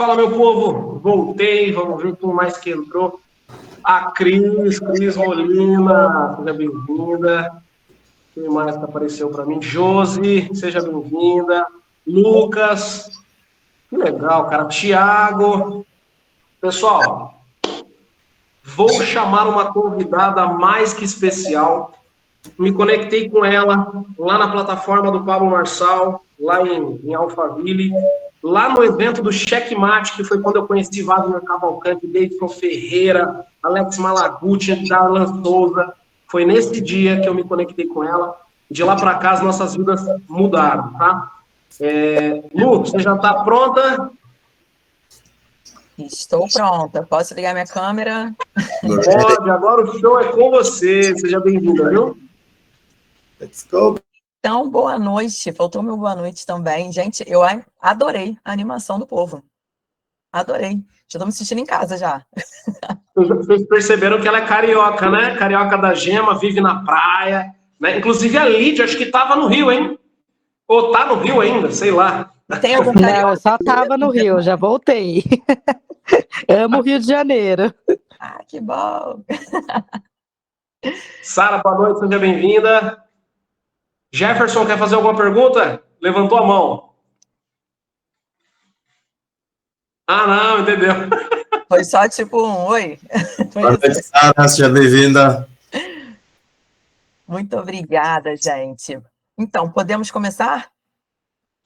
Fala, meu povo, voltei, vamos ver quem mais que entrou. A Cris Molina, seja bem-vinda. Quem mais que apareceu para mim? Josi, seja bem-vinda. Lucas, que legal, cara. Tiago. Pessoal, vou chamar uma convidada mais que especial. Me conectei com ela lá na plataforma do Pablo Marçal, lá em Alphaville, lá no evento do Checkmate, que foi quando eu conheci Wagner Cavalcante, Davidson Ferreira, Alex Malaguti, Darlan Souza. Foi nesse dia que eu me conectei com ela. De lá para cá, as nossas vidas mudaram, tá? Lu, você já está pronta? Estou pronta. Posso ligar minha câmera? Pode, agora o show é com você. Seja bem-vinda, viu? Let's go. Então, boa noite. Faltou meu boa noite também. Gente, eu adorei a animação do povo. Adorei. Já estou me sentindo em casa já. Vocês perceberam que ela é carioca, né? Carioca da Gema, vive na praia, né? Inclusive a Lídia, acho que estava no Rio, hein? Ou tá no Rio ainda, sei lá. Tem algum Não, eu só estava no Rio, já voltei. Amo o Rio de Janeiro. Ah, que bom. Sara, boa noite, seja bem-vinda. Jefferson, quer fazer alguma pergunta? Levantou a mão. Ah, não, entendeu. Foi só tipo um oi. Foi Boa noite, Sara, seja bem-vinda. Muito obrigada, gente. Então, podemos começar?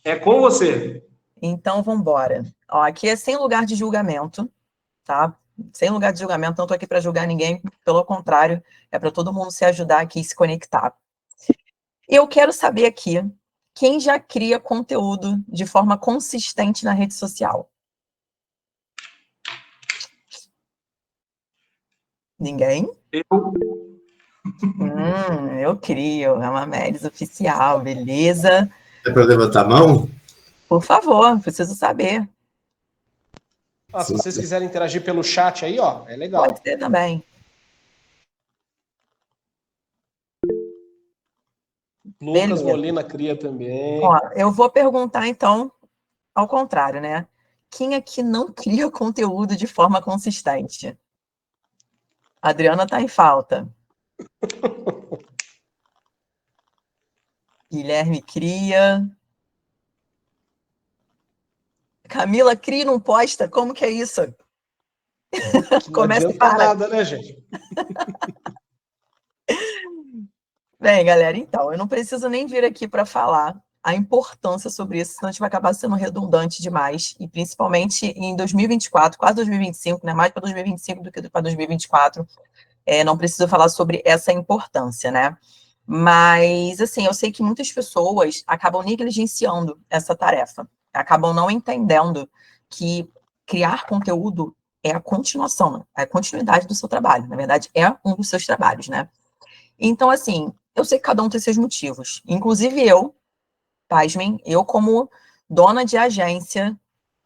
É com você. Então, vamos embora. Ó, aqui é sem lugar de julgamento, tá? Sem lugar de julgamento, não estou aqui para julgar ninguém, pelo contrário, é para todo mundo se ajudar aqui e se conectar. Eu quero saber aqui, quem já cria conteúdo de forma consistente na rede social? Ninguém? Eu crio, é uma Melis oficial, beleza? É para levantar a mão? Por favor, preciso saber. Se vocês quiserem interagir pelo chat aí, ó, é legal. Pode ser também. Lucas Beleza. Molina cria também. Ó, eu vou perguntar, então, ao contrário, né? Quem aqui não cria conteúdo de forma consistente? A Adriana está em falta. Guilherme cria. Camila cria e não posta? Como que é isso? Começa a parar. Nada, né, gente? Bem, galera, então, eu não preciso nem vir aqui para falar a importância sobre isso, senão a gente vai acabar sendo redundante demais, e principalmente em 2024, quase 2025, né? Mais para 2025 do que para 2024, não preciso falar sobre essa importância, né? Mas, assim, eu sei que muitas pessoas acabam negligenciando essa tarefa, acabam não entendendo que criar conteúdo é a continuação, é a continuidade do seu trabalho, na verdade, é um dos seus trabalhos, né? Então, assim, eu sei que cada um tem seus motivos, inclusive eu, pasmem, eu como dona de agência,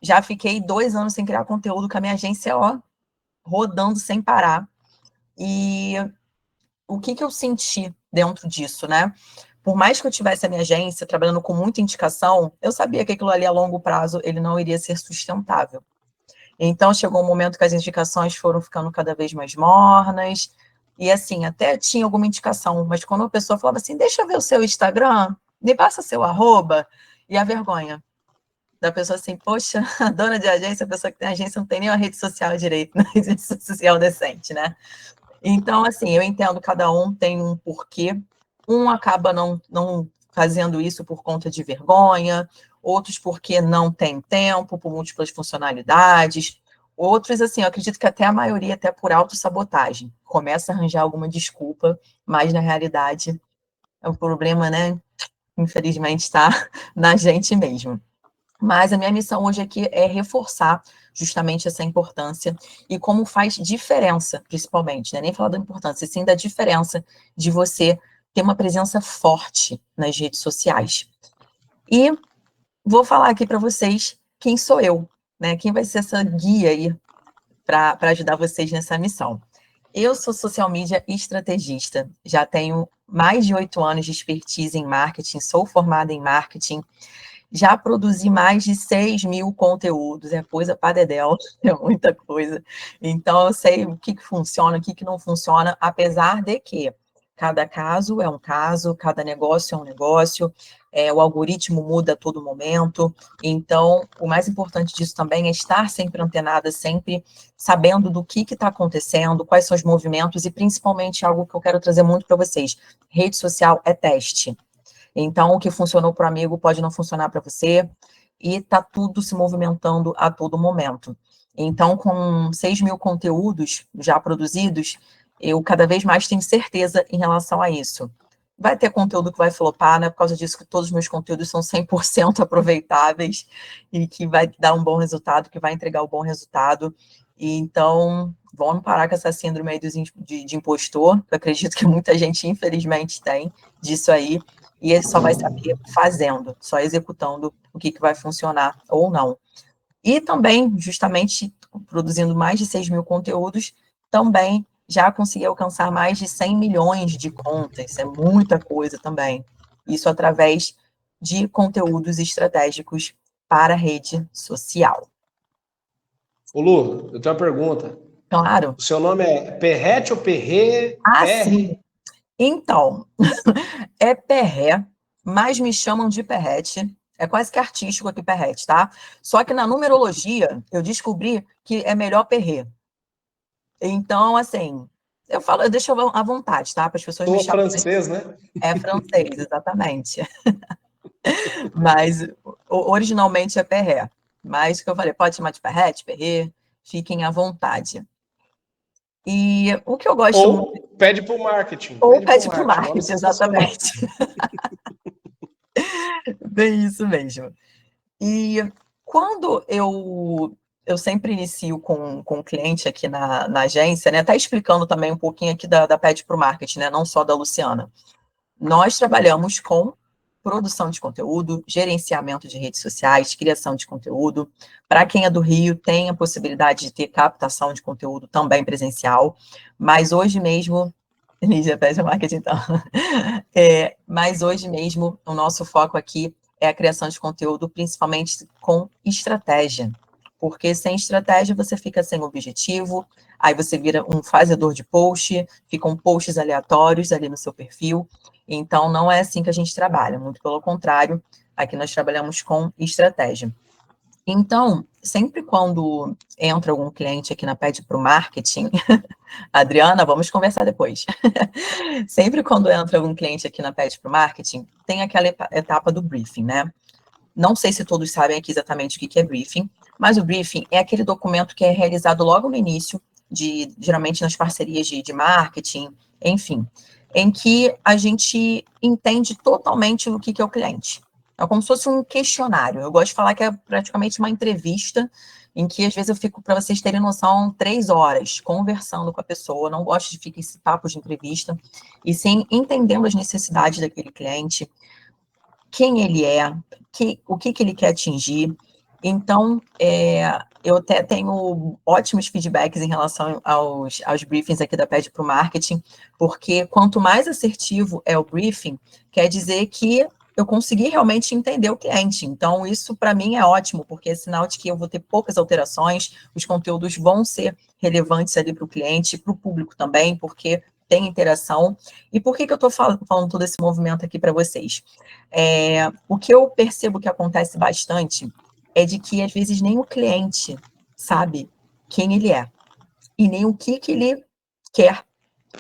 já fiquei 2 anos sem criar conteúdo, com a minha agência, ó, rodando sem parar, e o que eu senti dentro disso, né? Por mais que eu tivesse a minha agência trabalhando com muita indicação, eu sabia que aquilo ali a longo prazo ele não iria ser sustentável. Então chegou um momento que as indicações foram ficando cada vez mais mornas, e assim, até tinha alguma indicação, mas quando a pessoa falava assim, deixa eu ver o seu Instagram, me passa seu arroba, e a vergonha da pessoa assim, poxa, a dona de agência, a pessoa que tem agência não tem nem uma rede social direito, uma rede social decente, né? Então, assim, eu entendo, cada um tem um porquê, um acaba não fazendo isso por conta de vergonha, outros porque não tem tempo, por múltiplas funcionalidades, outros, assim, eu acredito que até a maioria, até por autossabotagem, começa a arranjar alguma desculpa, mas na realidade é um problema, né, infelizmente está na gente mesmo. Mas a minha missão hoje aqui é reforçar justamente essa importância e como faz diferença, principalmente, né? Nem falar da importância, sim da diferença de você ter uma presença forte nas redes sociais. E vou falar aqui para vocês quem sou eu, né? Quem vai ser essa guia aí para ajudar vocês nessa missão. Eu sou social media estrategista, já tenho mais de 8 anos de expertise em marketing, sou formada em marketing, Já produzi mais de 6 mil conteúdos, é coisa para dedéu, é muita coisa. Então, eu sei o que funciona, o que não funciona, apesar de que cada caso é um caso, cada negócio é um negócio, o algoritmo muda a todo momento. Então, o mais importante disso também é estar sempre antenada, sempre sabendo do que está acontecendo, quais são os movimentos, e principalmente algo que eu quero trazer muito para vocês: rede social é teste. Então, o que funcionou para o amigo pode não funcionar para você, e está tudo se movimentando a todo momento. Então, com 6 mil conteúdos já produzidos, eu cada vez mais tenho certeza em relação a isso. Vai ter conteúdo que vai flopar, né? Por causa disso que todos os meus conteúdos são 100% aproveitáveis e que vai dar um bom resultado, que vai entregar um bom resultado. E então, vamos parar com essa síndrome aí de impostor, que eu acredito que muita gente, infelizmente, tem disso aí. E ele só vai saber fazendo, só executando o que vai funcionar ou não. E também, justamente, produzindo mais de 6 mil conteúdos, também já consegui alcançar mais de 100 milhões de contas. Isso é muita coisa também. Isso através de conteúdos estratégicos para a rede social. Ô, Lu, eu tenho uma pergunta. Claro. O seu nome é Perrete ou Perrê? Ah, sim. Então, é Perré, mas me chamam de Perrete. É quase que artístico aqui, Perrete, tá? Só que na numerologia, eu descobri que é melhor Perré. Então, assim, eu deixo à vontade, tá? Para as pessoas me Sou chamarem. francês, né? É francês, exatamente. Mas originalmente é Perré. Mas, que eu falei, pode chamar de Perrete, Perré, fiquem à vontade. E o que eu gosto Ou muito... pede para o marketing. Ou pede para o nome marketing, sensacional. exatamente. Bem isso mesmo. E quando eu sempre inicio com o cliente aqui na agência, né? Até explicando também um pouquinho aqui da Pede para o Marketing, né? Não só da Luciana. Nós trabalhamos com produção de conteúdo, gerenciamento de redes sociais, criação de conteúdo. Para quem é do Rio, tem a possibilidade de ter captação de conteúdo também presencial, mas hoje mesmo... Lígia, Pede Marketing, então. Mas hoje mesmo, o nosso foco aqui é a criação de conteúdo, principalmente com estratégia. Porque sem estratégia, você fica sem objetivo, aí você vira um fazedor de post, ficam posts aleatórios ali no seu perfil. Então, não é assim que a gente trabalha, muito pelo contrário, aqui nós trabalhamos com estratégia. Então, sempre quando entra algum cliente aqui na Pede para o Marketing, Adriana, vamos conversar depois. Sempre quando entra algum cliente aqui na Pede para o Marketing, tem aquela etapa do briefing, né? Não sei se todos sabem aqui exatamente o que é briefing, mas o briefing é aquele documento que é realizado logo no início, geralmente nas parcerias de marketing, enfim, em que a gente entende totalmente o que é o cliente. É como se fosse um questionário. Eu gosto de falar que é praticamente uma entrevista, em que às vezes eu fico, para vocês terem noção, 3 horas conversando com a pessoa. Não gosto de ficar esse papo de entrevista, e sim entendendo as necessidades daquele cliente, quem ele é, o que ele quer atingir. Então, eu até tenho ótimos feedbacks em relação aos briefings aqui da Pede para o Marketing, porque quanto mais assertivo é o briefing, quer dizer que eu consegui realmente entender o cliente. Então, isso para mim é ótimo, porque é sinal de que eu vou ter poucas alterações, os conteúdos vão ser relevantes ali para o cliente, para o público também, porque tem interação. E por que eu estou falando todo esse movimento aqui para vocês? O que eu percebo que acontece bastante é de que, às vezes, nem o cliente sabe quem ele é, e nem o que ele quer.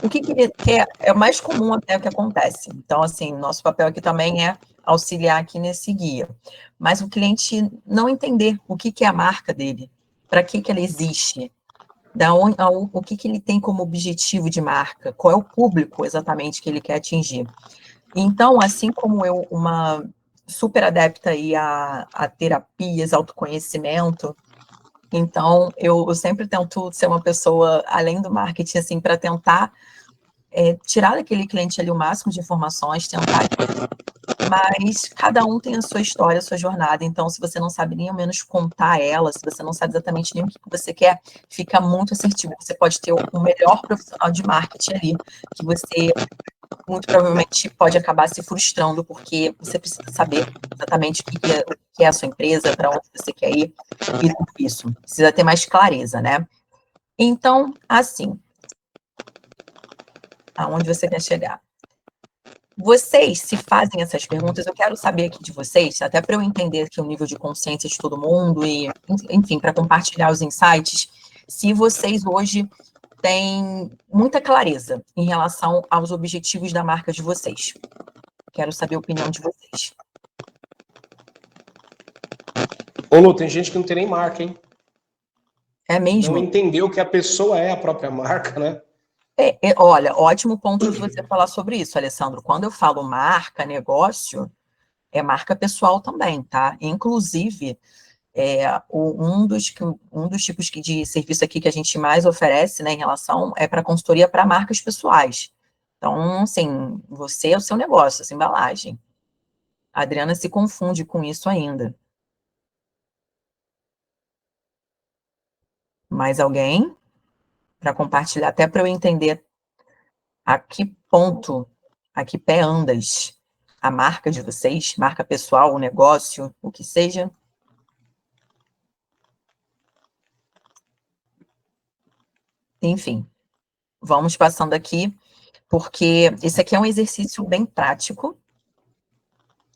O que ele quer é o mais comum até o que acontece. Então, assim, nosso papel aqui também é auxiliar aqui nesse guia. Mas o cliente não entender o que é a marca dele, para que ela existe, o que ele tem como objetivo de marca, qual é o público exatamente que ele quer atingir. Então, assim como eu, uma super adepta aí a terapias, autoconhecimento, então eu sempre tento ser uma pessoa, além do marketing, assim, para tentar tirar daquele cliente ali o máximo de informações, tentar... Mas cada um tem a sua história, a sua jornada. Então, se você não sabe nem ao menos contar ela, se você não sabe exatamente nem o que você quer, fica muito assertivo. Você pode ter o melhor profissional de marketing ali, que você muito provavelmente pode acabar se frustrando, porque você precisa saber exatamente o que é a sua empresa, para onde você quer ir, e tudo isso. Precisa ter mais clareza, né? Então, assim, aonde você quer chegar? Vocês, se fazem essas perguntas, eu quero saber aqui de vocês, até para eu entender aqui o nível de consciência de todo mundo e, enfim, para compartilhar os insights, se vocês hoje têm muita clareza em relação aos objetivos da marca de vocês. Quero saber a opinião de vocês. Ô, Lu, tem gente que não tem nem marca, hein? É mesmo? Não entendeu que a pessoa é a própria marca, né? Olha, ótimo ponto de você falar sobre isso, Alessandro. Quando eu falo marca, negócio, é marca pessoal também, tá? Inclusive, um dos tipos de serviço aqui que a gente mais oferece, né, em relação, é para consultoria para marcas pessoais. Então, assim, você é o seu negócio, essa embalagem. A Adriana se confunde com isso ainda. Mais alguém? Para compartilhar, até para eu entender a que ponto, a que pé andas a marca de vocês, marca pessoal, o negócio, o que seja. Enfim, vamos passando aqui, porque esse aqui é um exercício bem prático.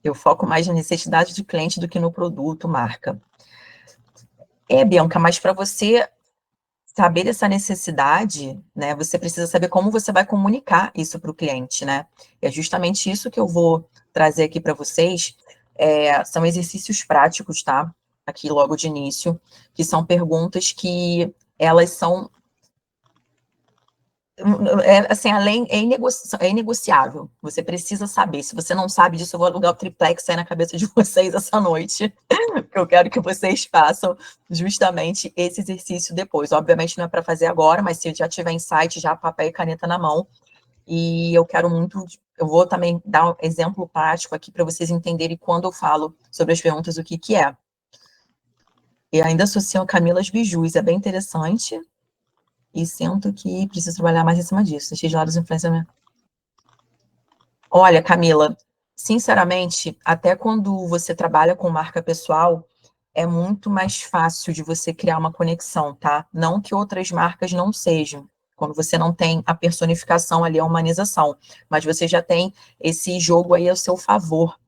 Eu foco mais na necessidade do cliente do que no produto, marca. Bianca, mas para você saber dessa necessidade, né, você precisa saber como você vai comunicar isso para o cliente, né? E é justamente isso que eu vou trazer aqui para vocês. São exercícios práticos, tá? Aqui logo de início, que são perguntas que elas são assim, é inegociável. Você precisa saber. Se você não sabe disso, eu vou alugar o triplex aí na cabeça de vocês essa noite, porque eu quero que vocês façam justamente esse exercício depois. Obviamente não é para fazer agora, mas se já tiver insight, já papel e caneta na mão. E eu quero muito, eu vou também dar um exemplo prático aqui para vocês entenderem quando eu falo sobre as perguntas o que é. E ainda associam Camilas Bijus, é bem interessante. E sinto que preciso trabalhar mais em cima disso. Deixei de lado os influenciamentos. Olha, Camila, sinceramente, até quando você trabalha com marca pessoal, é muito mais fácil de você criar uma conexão, tá? Não que outras marcas não sejam, quando você não tem a personificação ali, a humanização, mas você já tem esse jogo aí ao seu favor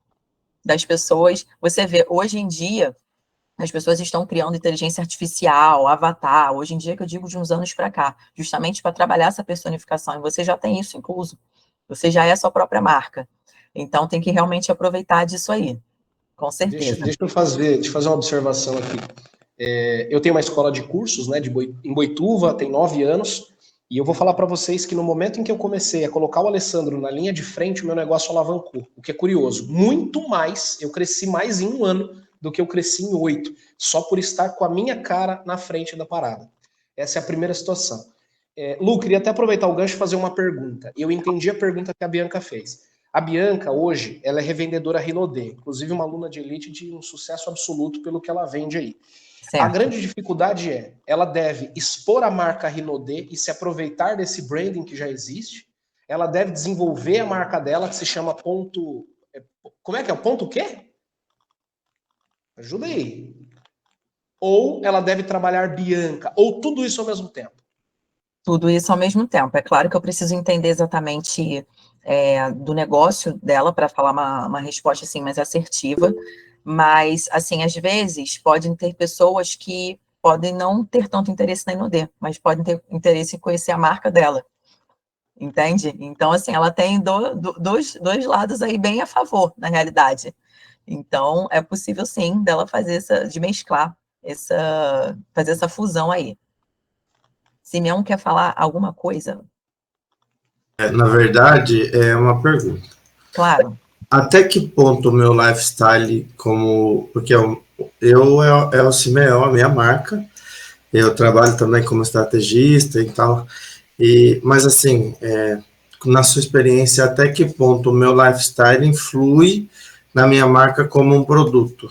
das pessoas. Você vê, hoje em dia, as pessoas estão criando inteligência artificial, avatar, hoje em dia, que eu digo de uns anos para cá, justamente para trabalhar essa personificação, e você já tem isso incluso. Você já é a sua própria marca. Então, tem que realmente aproveitar disso aí, com certeza. Deixa eu fazer uma observação aqui. Eu tenho uma escola de cursos, né, em Boituva, tem 9 anos, e eu vou falar para vocês que no momento em que eu comecei a colocar o Alessandro na linha de frente, o meu negócio alavancou, o que é curioso. Muito mais, eu cresci mais em 1 ano do que eu cresci em 8, só por estar com a minha cara na frente da parada. Essa é a primeira situação. Lu, queria até aproveitar o gancho e fazer uma pergunta. Eu entendi a pergunta que a Bianca fez. A Bianca, hoje, ela é revendedora Rinodê, inclusive uma aluna de elite de um sucesso absoluto pelo que ela vende aí. Certo. A grande dificuldade ela deve expor a marca Rinodê e se aproveitar desse branding que já existe. Ela deve desenvolver a marca dela, que se chama ponto... Como é que é? Ponto o quê? Ajuda aí. Ou ela deve trabalhar Bianca, ou tudo isso ao mesmo tempo. Tudo isso ao mesmo tempo. É claro que eu preciso entender exatamente do negócio dela para falar uma resposta assim mais assertiva, mas assim, às vezes podem ter pessoas que podem não ter tanto interesse na Inodê, mas podem ter interesse em conhecer a marca dela, entende? Então, assim, ela tem dois lados aí bem a favor, na realidade. Então, é possível sim dela fazer de mesclar fazer essa fusão aí. Simeão quer falar alguma coisa? Na verdade, é uma pergunta. Claro. Até que ponto o meu lifestyle, porque o Simeão, a minha marca, eu trabalho também como estrategista e tal, mas assim, na sua experiência, até que ponto o meu lifestyle influi na minha marca como um produto?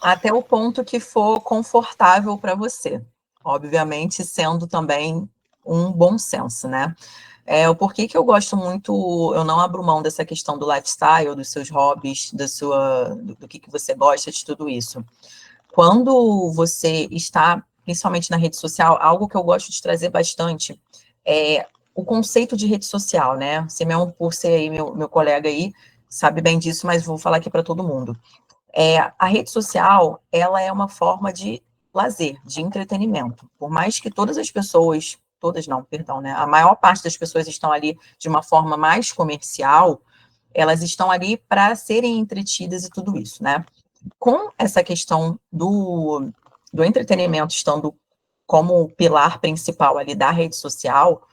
Até o ponto que for confortável para você. Obviamente, sendo também um bom senso, né? o porquê que eu gosto muito, eu não abro mão dessa questão do lifestyle, dos seus hobbies, do que você gosta de tudo isso. Quando você está, principalmente na rede social, algo que eu gosto de trazer bastante é o conceito de rede social, né? Simeão, por ser aí meu colega aí, sabe bem disso, mas vou falar aqui para todo mundo. A rede social, ela é uma forma de lazer, de entretenimento. Por mais que todas as pessoas, todas não, perdão, né? A maior parte das pessoas estão ali de uma forma mais comercial, elas estão ali para serem entretidas e tudo isso, né? Com essa questão do entretenimento estando como pilar principal ali da rede social,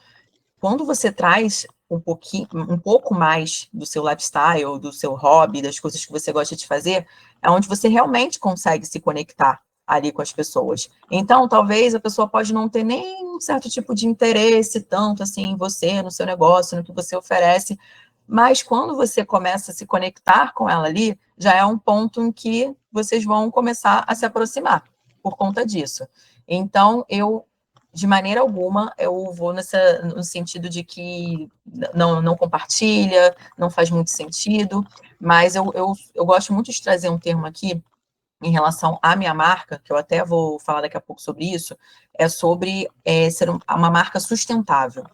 quando você traz um pouco mais do seu lifestyle, do seu hobby, das coisas que você gosta de fazer, é onde você realmente consegue se conectar ali com as pessoas. Então, talvez a pessoa pode não ter nem um certo tipo de interesse tanto assim em você, no seu negócio, no que você oferece, mas quando você começa a se conectar com ela ali, já é um ponto em que vocês vão começar a se aproximar por conta disso. Então, de maneira alguma, eu vou no sentido de que não compartilha, não faz muito sentido, mas eu gosto muito de trazer um termo aqui em relação à minha marca, que eu até vou falar daqui a pouco sobre isso, é sobre ser uma marca sustentável.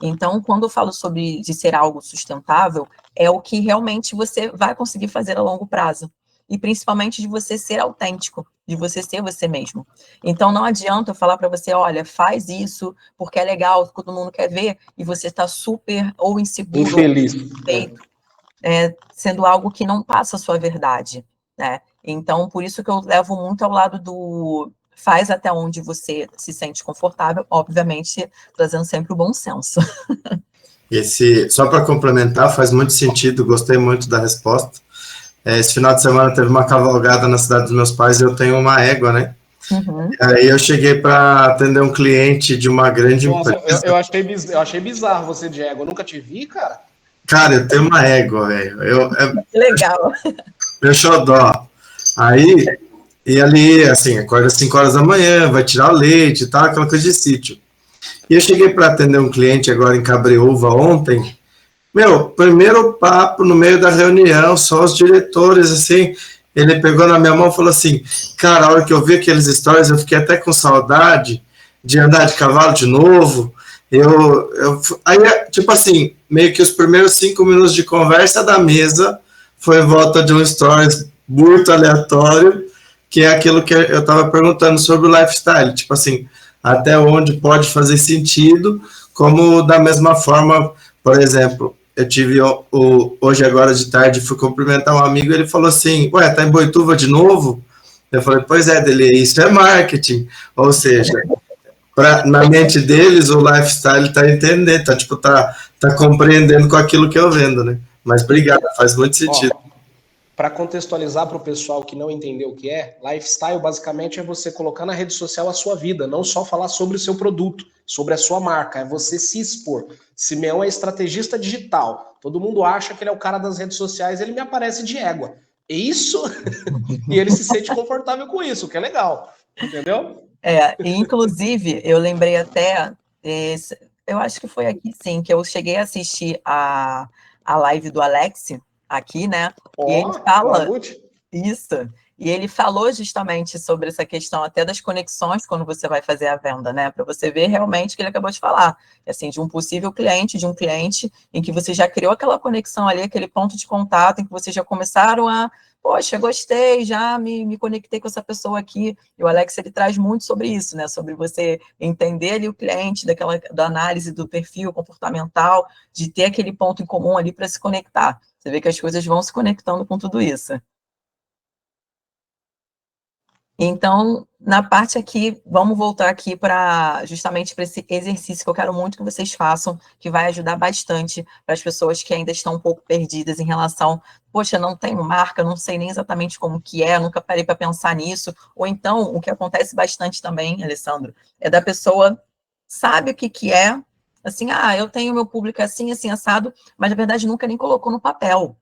Então, quando eu falo de ser algo sustentável, é o que realmente você vai conseguir fazer a longo prazo. E principalmente de você ser autêntico, de você ser você mesmo. Então, não adianta eu falar para você, olha, faz isso, porque é legal, todo mundo quer ver, e você está super ou inseguro, Infeliz. ou insatisfeito, sendo algo que não passa a sua verdade, né? Então, por isso que eu levo muito ao lado do faz até onde você se sente confortável, obviamente, trazendo sempre o bom senso. Só para complementar, faz muito sentido, gostei muito da resposta. Esse final de semana teve uma cavalgada na cidade dos meus pais e eu tenho uma égua, né? Uhum. Aí eu cheguei para atender um cliente de uma grande empresa. Eu achei bizarro você de égua. Eu nunca te vi, cara. Cara, eu tenho uma égua, velho. Que legal. Meu xodó. Aí, e ali, assim, acorda às 5 horas da manhã, vai tirar o leite e tal, aquela coisa de sítio. E eu cheguei para atender um cliente agora em Cabreúva ontem. Meu, primeiro papo no meio da reunião, só os diretores, assim, ele pegou na minha mão e falou assim, cara, a hora que eu vi aqueles stories, eu fiquei até com saudade de andar de cavalo de novo. Aí, tipo assim, meio que os primeiros 5 minutos de conversa da mesa foi em volta de um stories muito aleatório, que é aquilo que eu estava perguntando sobre o lifestyle, tipo assim, até onde pode fazer sentido, como da mesma forma, por exemplo, eu tive hoje agora de tarde, fui cumprimentar um amigo, ele falou assim, ué, tá em Boituva de novo? Eu falei, pois é, dele, isso é marketing, ou seja, na mente deles o lifestyle tá entendendo, tá compreendendo com aquilo que eu vendo, né? Mas obrigado, faz muito sentido. Para contextualizar para o pessoal que não entendeu o que é, lifestyle basicamente é você colocar na rede social a sua vida, não só falar sobre o seu produto, sobre a sua marca, é você se expor. Simeão é estrategista digital, todo mundo acha que ele é o cara das redes sociais, ele me aparece de égua. É isso, e ele se sente confortável com isso, o que é legal, entendeu? Inclusive, eu lembrei até, eu acho que foi aqui sim, que eu cheguei a assistir a live do Alex, aqui, né? E ele fala isso. E ele falou justamente sobre essa questão até das conexões quando você vai fazer a venda, né? Para você ver realmente o que ele acabou de falar. Assim, de um possível cliente, de um cliente em que você já criou aquela conexão ali, aquele ponto de contato, em que vocês já começaram a, poxa, gostei, já me conectei com essa pessoa aqui. E o Alex, ele traz muito sobre isso, né? Sobre você entender ali o cliente, da análise do perfil comportamental, de ter aquele ponto em comum ali para se conectar. Você vê que as coisas vão se conectando com tudo isso. Então, na parte aqui, vamos voltar aqui justamente para esse exercício que eu quero muito que vocês façam, que vai ajudar bastante para as pessoas que ainda estão um pouco perdidas em relação, poxa, não tenho marca, não sei nem exatamente como que é, nunca parei para pensar nisso. Ou então, o que acontece bastante também, Alessandro, é da pessoa sabe o que é, assim, eu tenho meu público assim, assim, assado, mas na verdade nunca nem colocou no papel.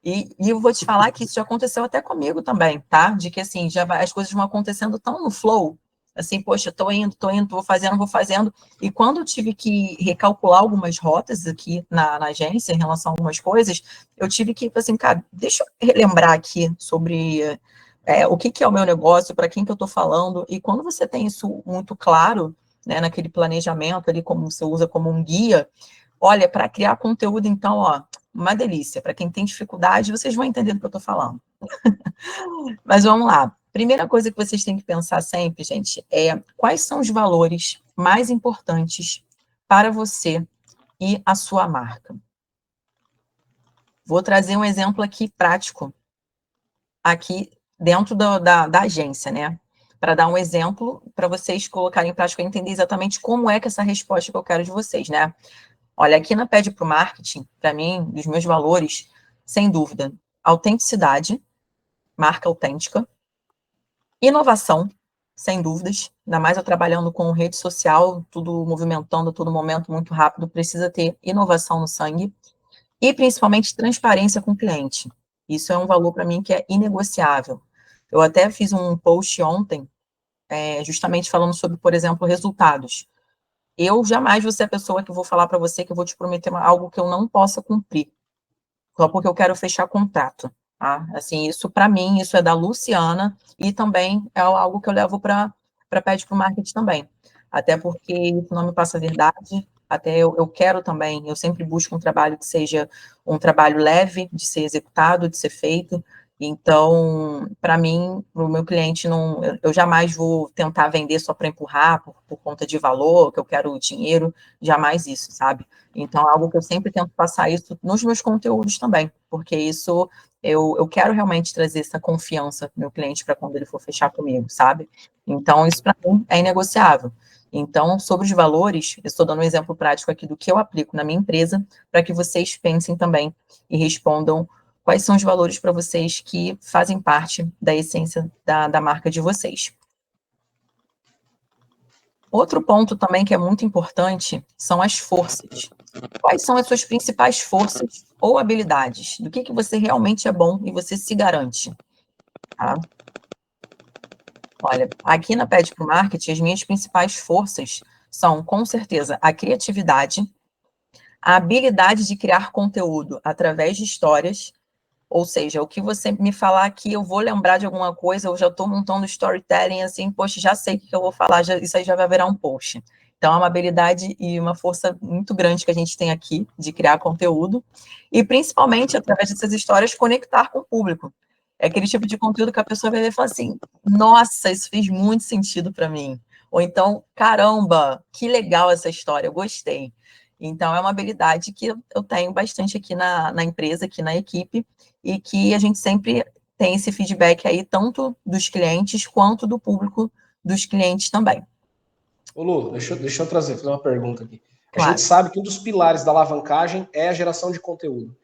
E eu vou te falar que isso já aconteceu até comigo também, tá? De que assim, as coisas vão acontecendo tão no flow, assim, poxa, tô indo, vou fazendo, e quando eu tive que recalcular algumas rotas aqui na agência em relação a algumas coisas, eu tive que, assim, cara, deixa eu relembrar aqui sobre o que é o meu negócio, para quem que eu tô falando, e quando você tem isso muito claro, né, naquele planejamento ali, como você usa como um guia, olha, para criar conteúdo, então, ó, uma delícia. Para quem tem dificuldade, vocês vão entender do que eu estou falando. Mas vamos lá. Primeira coisa que vocês têm que pensar sempre, gente, é quais são os valores mais importantes para você e a sua marca. Vou trazer um exemplo aqui prático, aqui dentro da agência, né? Para dar um exemplo, para vocês colocarem em prática e entender exatamente como é que essa resposta que eu quero de vocês, né? Olha, aqui na Pede para o Marketing, para mim, dos meus valores, sem dúvida, autenticidade, marca autêntica, inovação, sem dúvidas, ainda mais eu trabalhando com rede social, tudo movimentando, todo momento muito rápido, precisa ter inovação no sangue, e principalmente transparência com o cliente. Isso é um valor para mim que é inegociável. Eu até fiz um post ontem, justamente falando sobre, por exemplo, resultados. Eu jamais vou ser a pessoa que vou falar para você que eu vou te prometer algo que eu não possa cumprir, só porque eu quero fechar contrato, tá? Assim, isso para mim, isso é da Luciana, e também é algo que eu levo para Pede para o Marketing também, até porque isso não me passa a verdade, até eu quero também, eu sempre busco um trabalho que seja um trabalho leve de ser executado, de ser feito. Então, para mim, o meu cliente não, eu jamais vou tentar vender só para empurrar por conta de valor, que eu quero dinheiro, jamais isso, sabe? Então, é algo que eu sempre tento passar isso nos meus conteúdos também, porque isso eu quero realmente trazer essa confiança pro meu cliente para quando ele for fechar comigo, sabe? Então, isso para mim é inegociável. Então, sobre os valores, eu estou dando um exemplo prático aqui do que eu aplico na minha empresa, para que vocês pensem também e respondam quais são os valores para vocês que fazem parte da essência da marca de vocês. Outro ponto também que é muito importante são as forças. Quais são as suas principais forças ou habilidades? Do que você realmente é bom e você se garante? Tá? Olha, aqui na Pede para o Marketing, as minhas principais forças são, com certeza, a criatividade, a habilidade de criar conteúdo através de histórias, ou seja, o que você me falar aqui, eu vou lembrar de alguma coisa, eu já estou montando storytelling, assim, poxa, já sei o que eu vou falar, isso aí já vai virar um post. Então, é uma habilidade e uma força muito grande que a gente tem aqui de criar conteúdo, e principalmente, através dessas histórias, conectar com o público. É aquele tipo de conteúdo que a pessoa vai ver e fala assim, nossa, isso fez muito sentido para mim. Ou então, caramba, que legal essa história, eu gostei. Então, é uma habilidade que eu tenho bastante aqui na empresa, aqui na equipe, e que a gente sempre tem esse feedback aí, tanto dos clientes quanto do público dos clientes também. Ô Lu, deixa eu fazer uma pergunta aqui. A gente Claro. sabe que um dos pilares da alavancagem é a geração de conteúdo.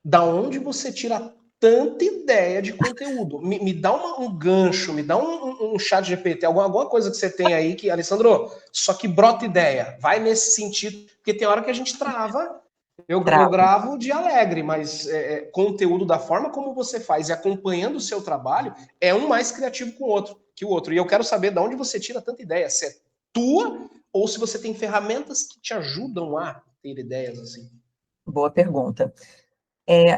Da onde você tira tanta ideia de conteúdo? Me dá um gancho, me dá um chat GPT, alguma coisa que você tem aí que, Alessandro, só que brota ideia, vai nesse sentido, porque tem hora que a gente trava. Eu gravo de alegre, mas conteúdo da forma como você faz e acompanhando o seu trabalho é um mais criativo que o outro. E eu quero saber de onde você tira tanta ideia. Se é tua ou se você tem ferramentas que te ajudam a ter ideias assim. Boa pergunta.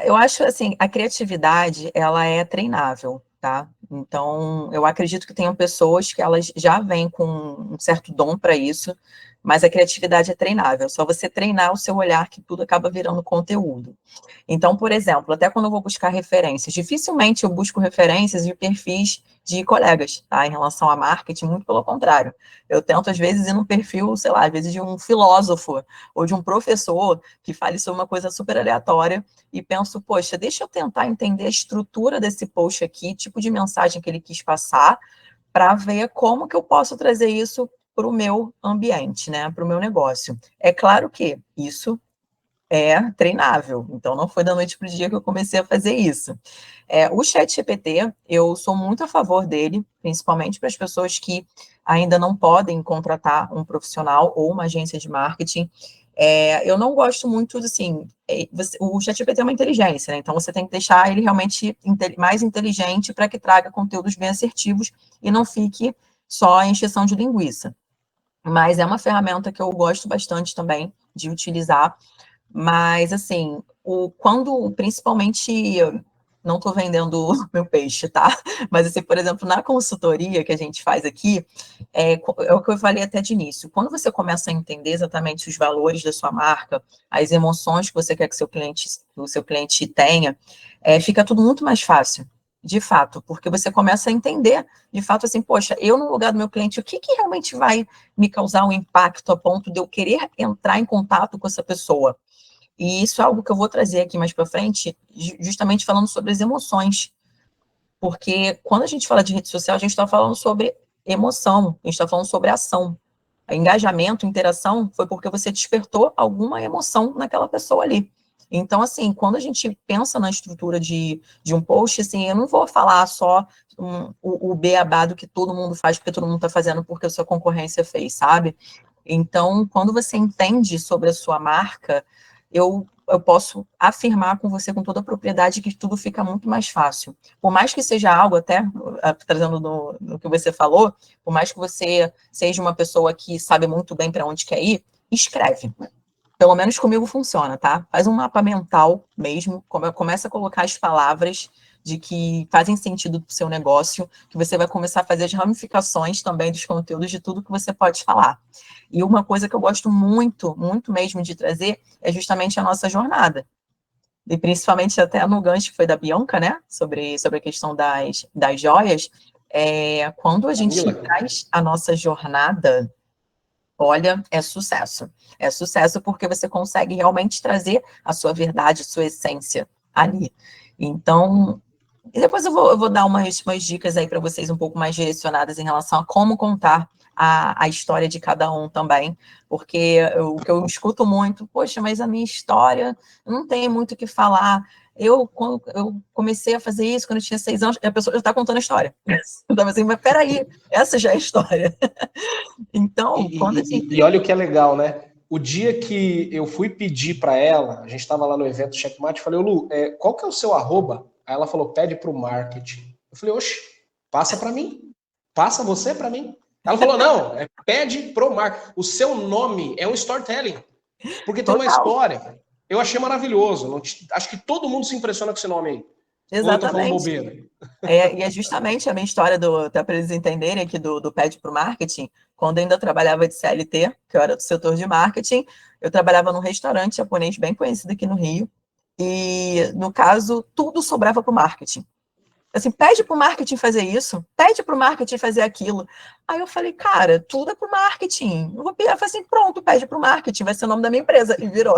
Eu acho, assim, a criatividade, ela é treinável, tá? Então, eu acredito que tenham pessoas que elas já vêm com um certo dom para isso, mas a criatividade é treinável. Só você treinar o seu olhar que tudo acaba virando conteúdo. Então, por exemplo, até quando eu vou buscar referências, dificilmente eu busco referências de perfis de colegas, tá? Em relação a marketing, muito pelo contrário. Eu tento, às vezes, ir no perfil, sei lá, às vezes de um filósofo ou de um professor que fale sobre uma coisa super aleatória e penso, poxa, deixa eu tentar entender a estrutura desse post aqui, tipo de mensagem que ele quis passar, para ver como que eu posso trazer isso para o meu ambiente, né, para o meu negócio. É claro que isso é treinável, então não foi da noite para o dia que eu comecei a fazer isso. O ChatGPT, eu sou muito a favor dele, principalmente para as pessoas que ainda não podem contratar um profissional ou uma agência de marketing. Eu não gosto muito, assim, o ChatGPT é uma inteligência, né? Então você tem que deixar ele realmente mais inteligente para que traga conteúdos bem assertivos e não fique só encheção de linguiça. Mas é uma ferramenta que eu gosto bastante também de utilizar. Mas, assim, quando, principalmente, não estou vendendo meu peixe, tá? Mas, assim, por exemplo, na consultoria que a gente faz aqui, é o que eu falei até de início. Quando você começa a entender exatamente os valores da sua marca, as emoções que você quer que o seu cliente tenha, fica tudo muito mais fácil. De fato, porque você começa a entender, de fato, assim, poxa, eu no lugar do meu cliente, o que realmente vai me causar um impacto a ponto de eu querer entrar em contato com essa pessoa? E isso é algo que eu vou trazer aqui mais para frente, justamente falando sobre as emoções. Porque quando a gente fala de rede social, a gente está falando sobre emoção, a gente está falando sobre ação. Engajamento, interação, foi porque você despertou alguma emoção naquela pessoa ali. Então, assim, quando a gente pensa na estrutura de um post, assim, eu não vou falar só o beabá do que todo mundo faz, porque todo mundo está fazendo porque a sua concorrência fez, sabe? Então, quando você entende sobre a sua marca, eu posso afirmar com você com toda a propriedade que tudo fica muito mais fácil. Por mais que seja algo, até trazendo no que você falou, por mais que você seja uma pessoa que sabe muito bem para onde quer ir, escreve. Pelo menos comigo funciona, tá? Faz um mapa mental mesmo, começa a colocar as palavras de que fazem sentido para o seu negócio, que você vai começar a fazer as ramificações também dos conteúdos de tudo que você pode falar. E uma coisa que eu gosto muito, muito mesmo de trazer é justamente a nossa jornada. E principalmente até no gancho que foi da Bianca, né? Sobre a questão das joias. Quando a gente traz a nossa jornada, olha, é sucesso. É sucesso porque você consegue realmente trazer a sua verdade, a sua essência ali. Então, e depois eu vou dar umas dicas aí para vocês um pouco mais direcionadas em relação a como contar a história de cada um também, porque o que eu escuto muito, poxa, mas a minha história não tem muito o que falar. Quando eu comecei a fazer isso, quando eu tinha 6 anos, a pessoa já está contando a história. Eu estava assim, mas peraí, essa já é a história. Então, e olha o que é legal, né? O dia que eu fui pedir para ela, a gente estava lá no evento Checkmate, falei, Lu, qual que é o seu arroba? Aí ela falou, pede para o marketing. Eu falei, oxe, passa para mim. Passa você para mim. Ela falou, não, pede pro marketing. O seu nome é um storytelling. Porque tem uma história. Eu achei maravilhoso. Acho que todo mundo se impressiona com esse nome aí. Exatamente. Ou eu tô falando bobeira. E é justamente a minha história, até para eles entenderem aqui do Pede para o Marketing, quando eu ainda trabalhava de CLT, que eu era do setor de marketing, eu trabalhava num restaurante japonês bem conhecido aqui no Rio, e, no caso, tudo sobrava para o marketing. Assim, pede para o marketing fazer isso, pede para o marketing fazer aquilo. Aí eu falei, cara, tudo é para o marketing. Eu vou pedir, eu falei assim, pronto, pede para o marketing, vai ser o nome da minha empresa. E virou.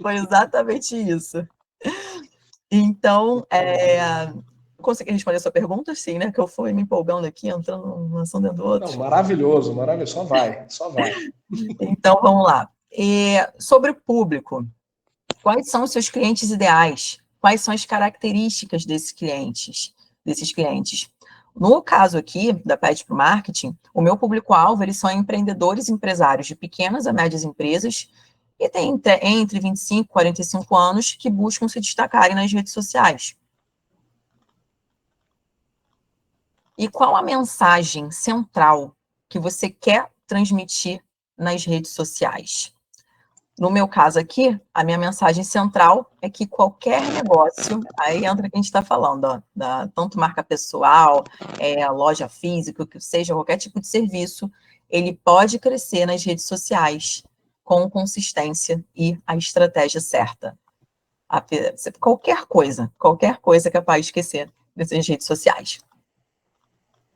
Foi exatamente isso. Então, consegui responder a sua pergunta? Sim, né? Que eu fui me empolgando aqui, entrando num assunto dentro do outro. Não, maravilhoso, maravilhoso. Só vai, só vai. Então, vamos lá. Sobre o público, quais são os seus clientes ideais? Quais são as características desses clientes? No caso aqui, da Pede para o Marketing, o meu público-alvo, eles são empreendedores e empresários de pequenas a médias empresas e tem entre 25 e 45 anos que buscam se destacarem nas redes sociais. E qual a mensagem central que você quer transmitir nas redes sociais? No meu caso aqui, a minha mensagem central é que qualquer negócio, aí entra o que a gente está falando, ó, tanto marca pessoal, loja física, o que seja, qualquer tipo de serviço, ele pode crescer nas redes sociais com consistência e a estratégia certa. Qualquer coisa é capaz de crescer nessas redes sociais.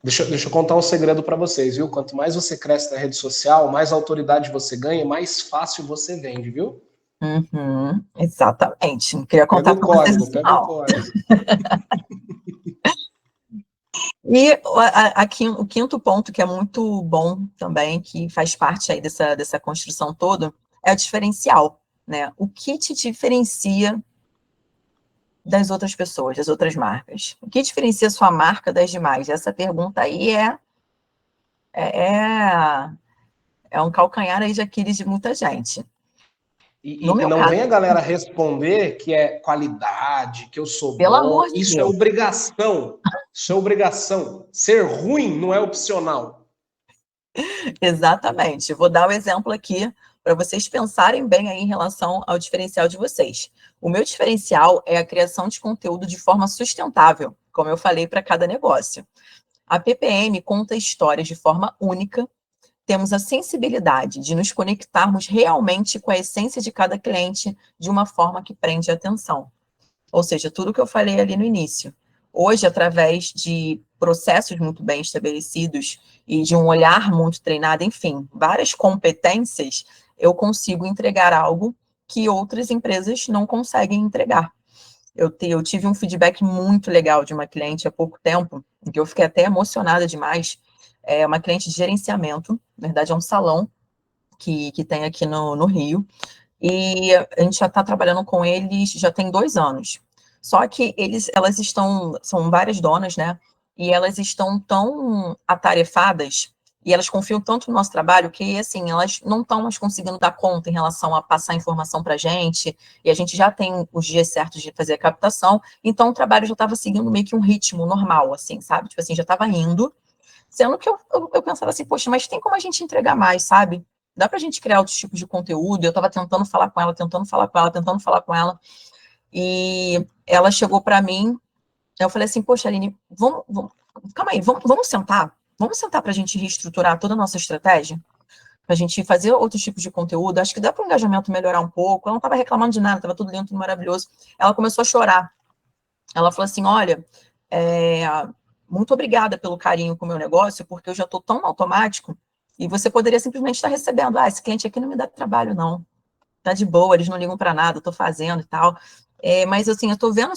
Deixa eu contar um segredo para vocês, viu? Quanto mais você cresce na rede social, mais autoridade você ganha, mais fácil você vende, viu? Uhum, exatamente. Não queria contar Pega o código, vocês, pega o código. E aqui, o quinto ponto, que é muito bom também, que faz parte aí dessa construção toda, é o diferencial, né? O que te diferencia das outras pessoas, das outras marcas? O que diferencia a sua marca das demais? Essa pergunta aí é um calcanhar aí de Aquiles de muita gente. E não vem a galera responder que é qualidade, que eu sou pelo bom. amor de Isso Deus. é obrigação. Isso é obrigação. Ser ruim não é opcional. Exatamente. Vou dar o exemplo aqui para vocês pensarem bem aí em relação ao diferencial de vocês. O meu diferencial é a criação de conteúdo de forma sustentável, como eu falei para cada negócio. A PPM conta histórias de forma única, temos a sensibilidade de nos conectarmos realmente com a essência de cada cliente de uma forma que prende a atenção. Ou seja, tudo que eu falei ali no início. Hoje, através de processos muito bem estabelecidos e de um olhar muito treinado, enfim, várias competências, eu consigo entregar algo que outras empresas não conseguem entregar. Eu tive um feedback muito legal de uma cliente há pouco tempo, em que eu fiquei até emocionada demais. É uma cliente de gerenciamento, na verdade é um salão que tem aqui no Rio, e a gente já está trabalhando com eles já tem 2 anos. Só que elas são várias donas, né? E elas estão tão atarefadas e elas confiam tanto no nosso trabalho que, assim, elas não estão mais conseguindo dar conta em relação a passar informação para a gente, e a gente já tem os dias certos de fazer a captação, então o trabalho já estava seguindo meio que um ritmo normal, assim, sabe? Tipo assim, já estava indo, sendo que eu pensava assim, poxa, mas tem como a gente entregar mais, sabe? Dá pra gente criar outros tipos de conteúdo. Eu estava tentando falar com ela, e ela chegou para mim, eu falei assim, poxa, Aline, calma aí, vamos sentar? Vamos sentar para a gente reestruturar toda a nossa estratégia? Para a gente fazer outros tipos de conteúdo? Acho que dá para o engajamento melhorar um pouco. Ela não estava reclamando de nada, estava tudo lindo, tudo maravilhoso. Ela começou a chorar. Ela falou assim, olha, muito obrigada pelo carinho com o meu negócio, porque eu já estou tão automático, e você poderia simplesmente estar recebendo, esse cliente aqui não me dá trabalho, não. Tá de boa, eles não ligam para nada, eu estou fazendo e tal. Mas, assim, eu estou vendo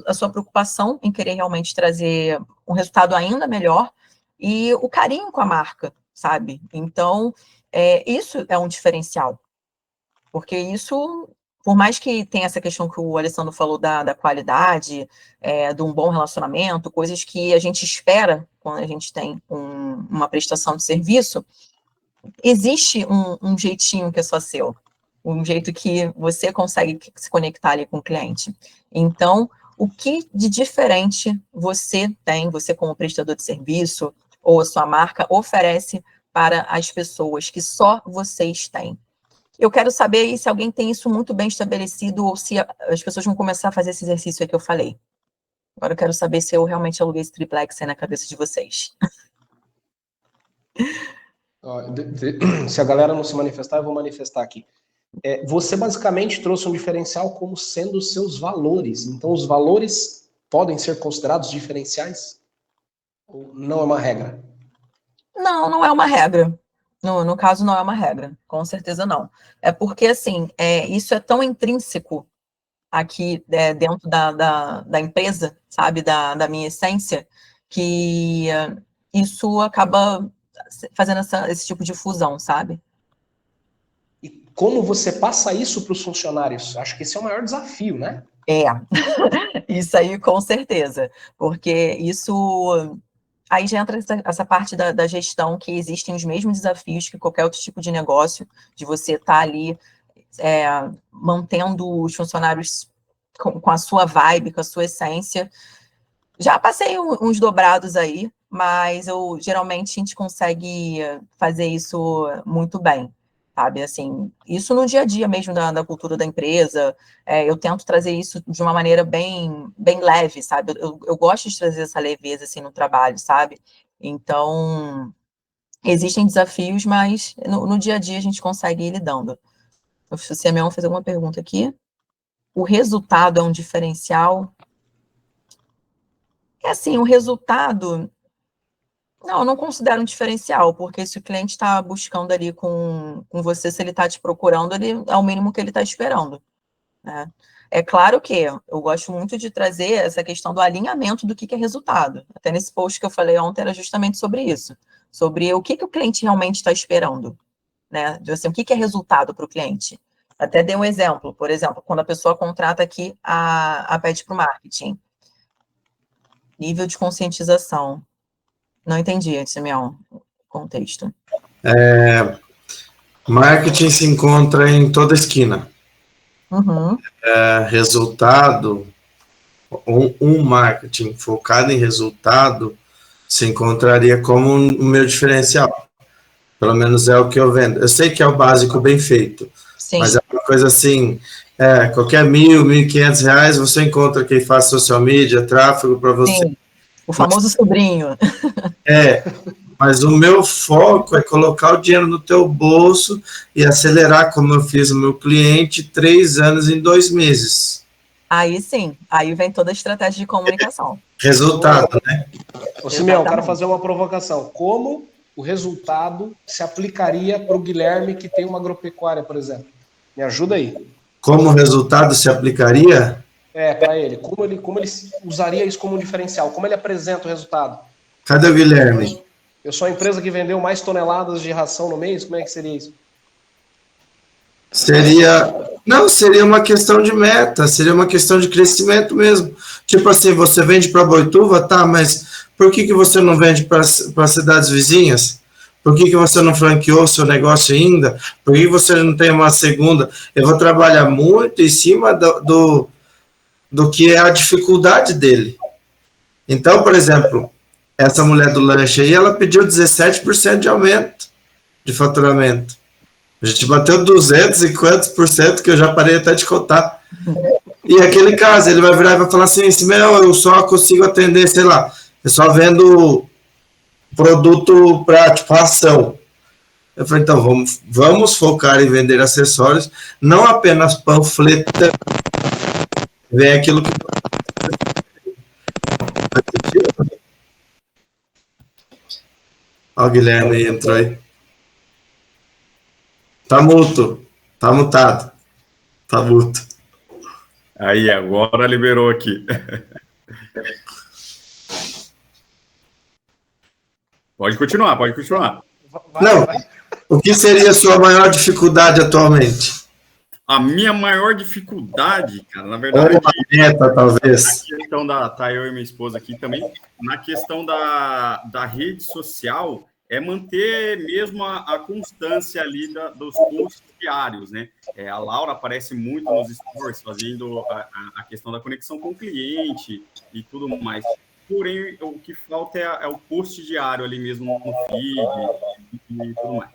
a sua preocupação em querer realmente trazer um resultado ainda melhor e o carinho com a marca, sabe? Então, isso é um diferencial. Porque isso, por mais que tenha essa questão que o Alessandro falou da qualidade, de um bom relacionamento, coisas que a gente espera quando a gente tem uma prestação de serviço, existe um jeitinho que é só seu. Um jeito que você consegue se conectar ali com o cliente. Então, o que de diferente você tem, você como prestador de serviço, ou a sua marca, oferece para as pessoas que só vocês têm? Eu quero saber aí se alguém tem isso muito bem estabelecido, ou se as pessoas vão começar a fazer esse exercício aí que eu falei. Agora eu quero saber se eu realmente aluguei esse triplex aí na cabeça de vocês. Se a galera não se manifestar, eu vou manifestar aqui. Você basicamente trouxe um diferencial como sendo os seus valores. Então, os valores podem ser considerados diferenciais? Ou não é uma regra? Não, não é uma regra. No caso, não é uma regra. Com certeza não. É porque, assim, isso é tão intrínseco aqui dentro da empresa, sabe, da minha essência, que isso acaba fazendo esse tipo de fusão, sabe? E como você passa isso para os funcionários? Acho que esse é o maior desafio, né? Isso aí com certeza, porque isso aí já entra essa parte da gestão, que existem os mesmos desafios que qualquer outro tipo de negócio, de você estar ali mantendo os funcionários com a sua vibe, com a sua essência. Já passei uns dobrados aí, mas geralmente a gente consegue fazer isso muito bem, sabe? Assim, isso no dia a dia mesmo da cultura da empresa, eu tento trazer isso de uma maneira bem, bem leve, sabe? Eu gosto de trazer essa leveza assim no trabalho, sabe? Então, existem desafios, mas no dia a dia a gente consegue ir lidando. Se a Simeão fez alguma pergunta aqui. O resultado é um diferencial? Assim, o resultado, não, eu não considero um diferencial, porque se o cliente está buscando ali com você, se ele está te procurando, ele é o mínimo que ele está esperando, né? É claro que eu gosto muito de trazer essa questão do alinhamento do que é resultado. Até nesse post que eu falei ontem era justamente sobre isso, sobre o que o cliente realmente está esperando, né? Assim, o que é resultado para o cliente. Até dei um exemplo, por exemplo, quando a pessoa contrata aqui a Pede para o Marketing. Nível de conscientização. Não entendi, Simeão, o contexto. Marketing se encontra em toda esquina. Uhum. Resultado um marketing focado em resultado se encontraria como o meu diferencial. Pelo menos é o que eu vendo. Eu sei que é o básico bem feito, Sim. mas é uma coisa assim, qualquer R$1.000, R$1.500 você encontra quem faz social media, tráfego para você. Sim. O famoso sobrinho. Mas o meu foco é colocar o dinheiro no teu bolso e acelerar, como eu fiz o meu cliente, 3 anos em 2 meses. Aí sim, aí vem toda a estratégia de comunicação. Resultado, né? Ô, Simeão, eu quero fazer uma provocação. Como o resultado se aplicaria para o Guilherme que tem uma agropecuária, por exemplo? Me ajuda aí. Como o resultado se aplicaria? Para ele. Como ele usaria isso como um diferencial? Como ele apresenta o resultado? Cadê o Guilherme? Eu sou a empresa que vendeu mais toneladas de ração no mês? Como é que seria isso? Seria uma questão de meta, seria uma questão de crescimento mesmo. Tipo assim, você vende para Boituva, tá, mas por que você não vende para cidades vizinhas? Por que você não franqueou seu negócio ainda? Por que você não tem uma segunda? Eu vou trabalhar muito em cima do que é a dificuldade dele. Então, por exemplo, essa mulher do lanche aí, ela pediu 17% de aumento de faturamento. A gente bateu 200 e quantos por cento que eu já parei até de contar. E aquele caso, ele vai virar e vai falar assim, Simeão, eu só consigo atender, sei lá, eu só vendo produto para, tipo, ração. Eu falei, então, vamos focar em vender acessórios, não apenas panfleta, vem aquilo que... Ó, o Guilherme entrou aí. Tá muto, tá mutado, tá muto. Aí, agora liberou aqui. Pode continuar. Vai. O que seria a sua maior dificuldade atualmente? A minha maior dificuldade, cara, na verdade... Ou uma meta, talvez. Na questão tá eu e minha esposa aqui também, na questão da rede social, é manter mesmo a constância ali dos posts diários, né? A Laura aparece muito nos stories, fazendo a questão da conexão com o cliente e tudo mais. Porém, o que falta é o post diário ali mesmo no feed e tudo mais.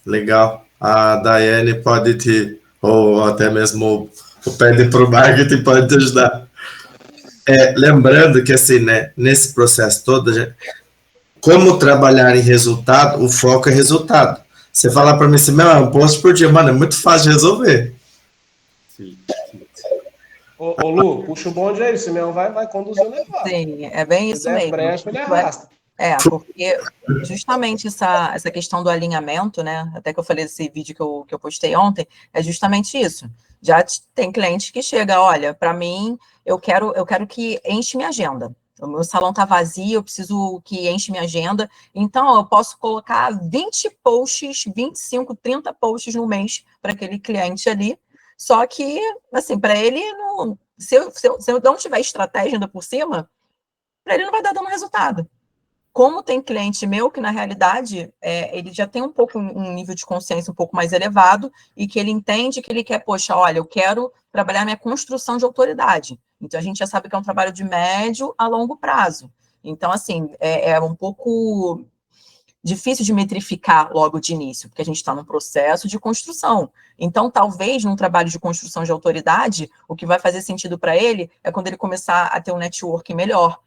Legal. A Daiane pode ou até mesmo o Pede para o Marketing pode te ajudar. Lembrando que, assim, né, nesse processo todo, como trabalhar em resultado, o foco é resultado. Você falar para mim assim, um post por dia, mano, é muito fácil de resolver. Sim. Ô Lu, puxa o bonde aí, o Simeão vai conduzir o negócio. Sim, é bem isso mesmo. Brecha, ele arrasta. Porque justamente essa questão do alinhamento, né? Até que eu falei desse vídeo que eu postei ontem, é justamente isso. Já tem cliente que chega, olha, para mim, eu quero que enche minha agenda. O meu salão tá vazio, eu preciso que enche minha agenda. Então, eu posso colocar 20 posts, 25, 30 posts no mês para aquele cliente ali. Só que, assim, para ele, se eu não tiver estratégia ainda por cima, para ele não vai dar dando resultado. Como tem cliente meu que, na realidade, ele já tem um nível de consciência um pouco mais elevado e que ele entende que ele quer, poxa, olha, eu quero trabalhar minha construção de autoridade. Então, a gente já sabe que é um trabalho de médio a longo prazo. Então, assim, é um pouco difícil de metrificar logo de início, porque a gente está num processo de construção. Então, talvez, num trabalho de construção de autoridade, o que vai fazer sentido para ele é quando ele começar a ter um networking melhor,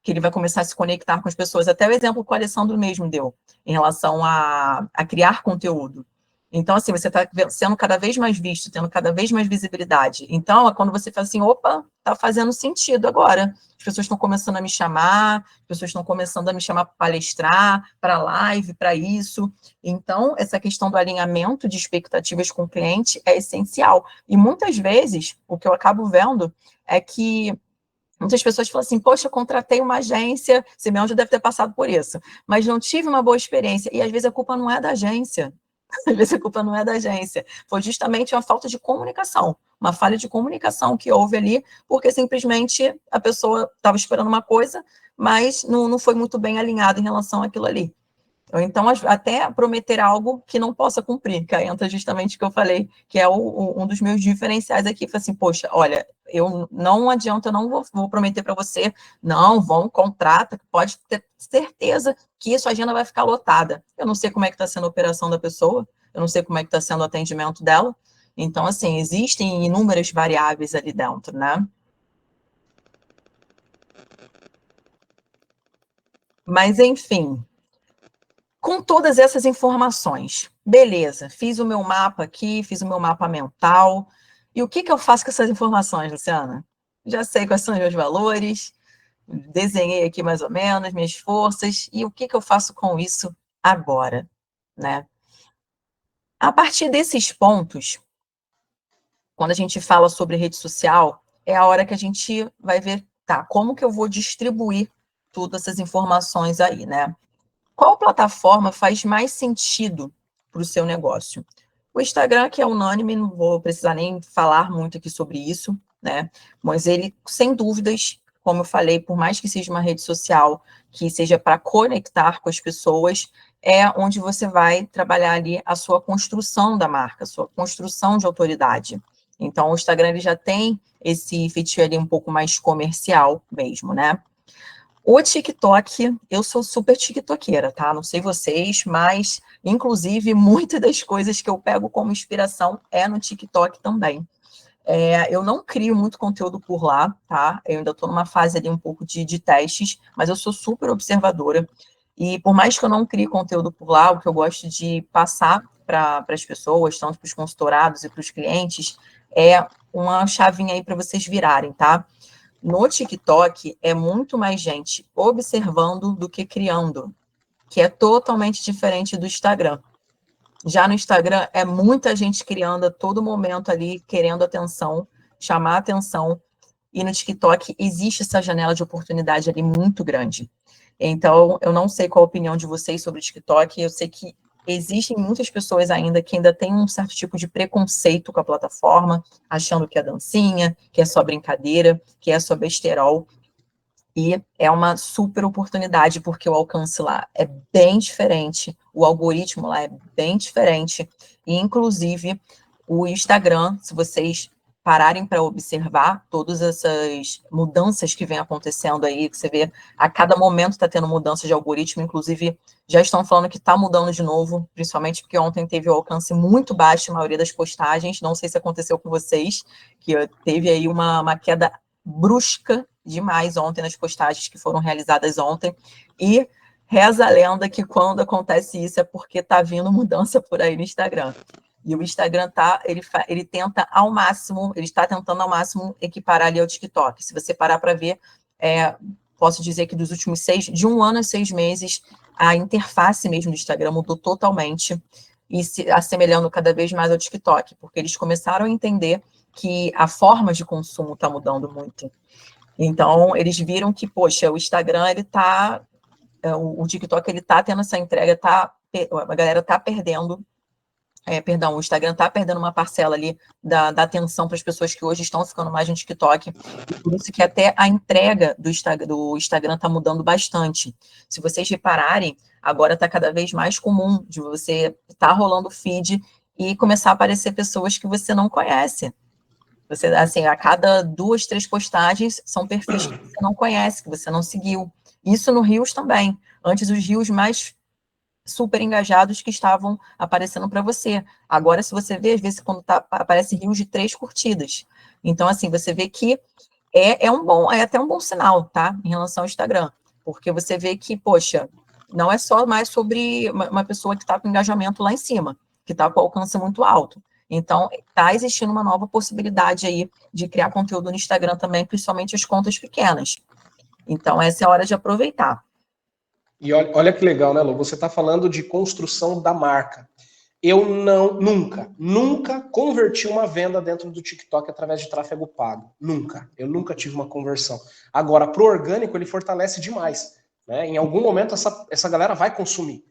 que ele vai começar a se conectar com as pessoas. Até o exemplo que o Alessandro mesmo deu, em relação a criar conteúdo. Então, assim, você está sendo cada vez mais visto, tendo cada vez mais visibilidade. Então, é quando você fala assim, opa, está fazendo sentido agora. As pessoas estão começando a me chamar, as pessoas estão começando a me chamar para palestrar, para live, para isso. Então, essa questão do alinhamento de expectativas com o cliente é essencial. E muitas vezes, o que eu acabo vendo é que muitas pessoas falam assim, poxa, eu contratei uma agência, Simeão já deve ter passado por isso, mas não tive uma boa experiência. E às vezes a culpa não é da agência. Às vezes a culpa não é da agência. Foi justamente uma falta de comunicação, uma falha de comunicação que houve ali, porque simplesmente a pessoa estava esperando uma coisa, mas não foi muito bem alinhada em relação àquilo ali. Ou então até prometer algo que não possa cumprir, que aí entra justamente o que eu falei, que é um dos meus diferenciais aqui. Foi assim, poxa, olha, eu não adianta, eu não vou prometer para você, não, contrata, pode ter certeza que sua agenda vai ficar lotada. Eu não sei como é que está sendo a operação da pessoa, eu não sei como é que está sendo o atendimento dela. Então, assim, existem inúmeras variáveis ali dentro, né? Mas, enfim, com todas essas informações, beleza, fiz o meu mapa aqui, fiz o meu mapa mental. E o que eu faço com essas informações, Luciana? Já sei quais são os meus valores, desenhei aqui mais ou menos minhas forças, e o que eu faço com isso agora, né? A partir desses pontos, quando a gente fala sobre rede social, é a hora que a gente vai ver, tá, como que eu vou distribuir todas essas informações aí, né? Qual plataforma faz mais sentido para o seu negócio? O Instagram, que é unânime, não vou precisar nem falar muito aqui sobre isso, né? Mas ele, sem dúvidas, como eu falei, por mais que seja uma rede social que seja para conectar com as pessoas, é onde você vai trabalhar ali a sua construção da marca, a sua construção de autoridade. Então, o Instagram ele já tem esse feitio ali um pouco mais comercial mesmo, né? O TikTok, eu sou super tiktokeira, tá? Não sei vocês, mas, inclusive, muitas das coisas que eu pego como inspiração é no TikTok também. Eu não crio muito conteúdo por lá, tá? Eu ainda estou numa fase ali um pouco de testes, mas eu sou super observadora. E por mais que eu não crie conteúdo por lá, o que eu gosto de passar para as pessoas, tanto para os consultorados e para os clientes, é uma chavinha aí para vocês virarem, tá? No TikTok, é muito mais gente observando do que criando, que é totalmente diferente do Instagram. Já no Instagram, é muita gente criando a todo momento ali, querendo atenção, chamar atenção, e no TikTok existe essa janela de oportunidade ali muito grande. Então, eu não sei qual a opinião de vocês sobre o TikTok, eu sei que existem muitas pessoas ainda que ainda têm um certo tipo de preconceito com a plataforma, achando que é dancinha, que é só brincadeira, que é só besterol, e é uma super oportunidade, porque o alcance lá é bem diferente, o algoritmo lá é bem diferente, e inclusive o Instagram, se vocês pararem para observar todas essas mudanças que vem acontecendo aí, que você vê, a cada momento está tendo mudança de algoritmo, inclusive já estão falando que está mudando de novo, principalmente porque ontem teve o alcance muito baixo, a maioria das postagens, não sei se aconteceu com vocês, que teve aí uma queda brusca demais ontem nas postagens que foram realizadas ontem, e reza a lenda que quando acontece isso é porque está vindo mudança por aí no Instagram. E o Instagram ele tenta ao máximo, ele está tentando ao máximo equiparar ali ao TikTok. Se você parar para ver, posso dizer que dos últimos de 1 ano a 6 meses, a interface mesmo do Instagram mudou totalmente e se assemelhando cada vez mais ao TikTok, porque eles começaram a entender que a forma de consumo está mudando muito. Então, eles viram que, poxa, o Instagram, o TikTok, ele está tendo essa entrega, a galera está perdendo, o Instagram está perdendo uma parcela ali da atenção para as pessoas que hoje estão ficando mais no TikTok, e por isso que até a entrega do Instagram está mudando bastante. Se vocês repararem, agora está cada vez mais comum de você estar rolando feed e começar a aparecer pessoas que você não conhece. Você, assim, a cada 2, 3 postagens são perfis que você não conhece, que você não seguiu. Isso no Reels também. Antes, os Reels mais super engajados que estavam aparecendo para você. Agora, se você vê, às vezes, quando aparece Reels de 3 curtidas. Então, assim, você vê que é até um bom sinal, tá? Em relação ao Instagram. Porque você vê que, poxa, não é só mais sobre uma pessoa que está com engajamento lá em cima, que está com alcance muito alto. Então, está existindo uma nova possibilidade aí de criar conteúdo no Instagram também, principalmente as contas pequenas. Então, essa é a hora de aproveitar. E olha que legal, né, Lu? Você está falando de construção da marca. Eu nunca converti uma venda dentro do TikTok através de tráfego pago. Nunca. Eu nunca tive uma conversão. Agora, para o orgânico, ele fortalece demais. Né? Em algum momento, essa galera vai consumir.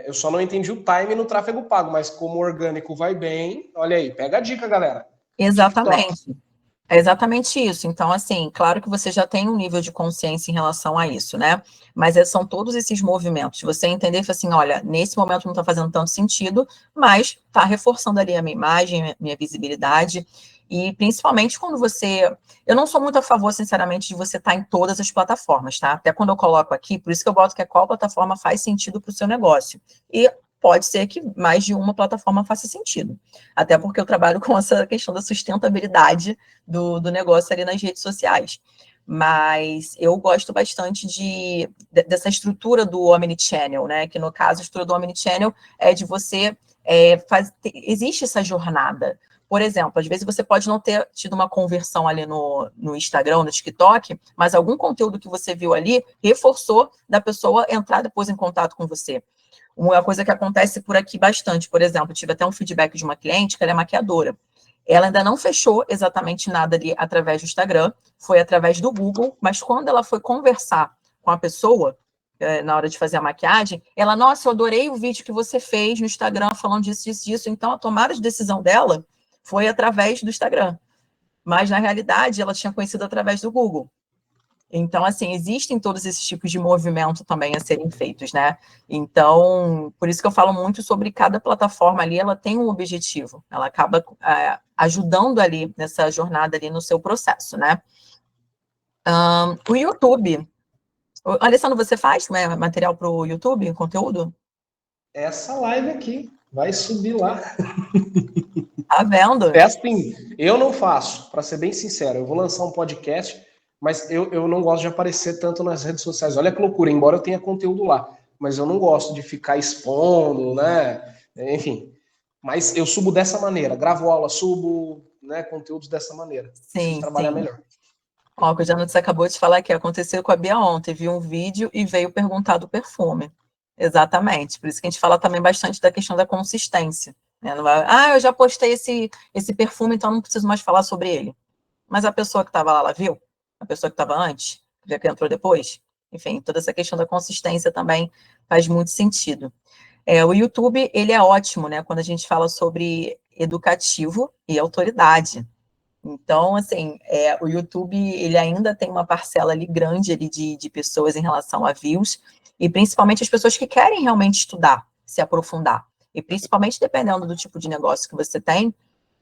Eu só não entendi o time no tráfego pago, mas como o orgânico vai bem, olha aí, pega a dica, galera. Exatamente. É exatamente isso. Então, assim, claro que você já tem um nível de consciência em relação a isso, né? Mas são todos esses movimentos. Você entender que, assim, olha, nesse momento não está fazendo tanto sentido, mas está reforçando ali a minha imagem, minha visibilidade. E principalmente quando você. Eu não sou muito a favor, sinceramente, de você estar em todas as plataformas, tá? Até quando eu coloco aqui, por isso que eu boto que qual plataforma faz sentido para o seu negócio. E pode ser que mais de uma plataforma faça sentido. Até porque eu trabalho com essa questão da sustentabilidade do negócio ali nas redes sociais. Mas eu gosto bastante dessa estrutura do Omnichannel, né? Que no caso, a estrutura do Omnichannel é de você existe essa jornada. Por exemplo, às vezes você pode não ter tido uma conversão ali no Instagram, no TikTok, mas algum conteúdo que você viu ali reforçou da pessoa entrar depois em contato com você. Uma coisa que acontece por aqui bastante, por exemplo, tive até um feedback de uma cliente que ela é maquiadora. Ela ainda não fechou exatamente nada ali através do Instagram, foi através do Google, mas quando ela foi conversar com a pessoa, na hora de fazer a maquiagem, ela, nossa, eu adorei o vídeo que você fez no Instagram falando disso, disso, disso. Então, a tomada de decisão dela foi através do Instagram. Mas, na realidade, ela tinha conhecido através do Google. Então, assim, existem todos esses tipos de movimento também a serem feitos, né? Então, por isso que eu falo muito sobre cada plataforma ali, ela tem um objetivo, ela acaba ajudando ali nessa jornada ali no seu processo, né? O YouTube. Alessandro, você faz material para o YouTube, conteúdo? Essa live aqui vai subir lá. Tá vendo? É assim, eu não faço, para ser bem sincero, eu vou lançar um podcast, mas eu não gosto de aparecer tanto nas redes sociais. Olha que loucura, embora eu tenha conteúdo lá, mas eu não gosto de ficar expondo, né? Enfim, mas eu subo dessa maneira, gravo aula, subo, né, conteúdos dessa maneira. Preciso trabalhar melhor. Ó, que o Janus acabou de falar que aconteceu com a Bia ontem, viu um vídeo e veio perguntar do perfume. Exatamente, por isso que a gente fala também bastante da questão da consistência. Né? Não vai, eu já postei esse perfume, então não preciso mais falar sobre ele. Mas a pessoa que estava lá, ela viu? A pessoa que estava antes? Já que entrou depois? Enfim, toda essa questão da consistência também faz muito sentido. O YouTube, ele é ótimo, né? Quando a gente fala sobre educativo e autoridade. Então, assim, o YouTube, ele ainda tem uma parcela ali grande ali de pessoas em relação a views, e principalmente as pessoas que querem realmente estudar, se aprofundar. E principalmente dependendo do tipo de negócio que você tem,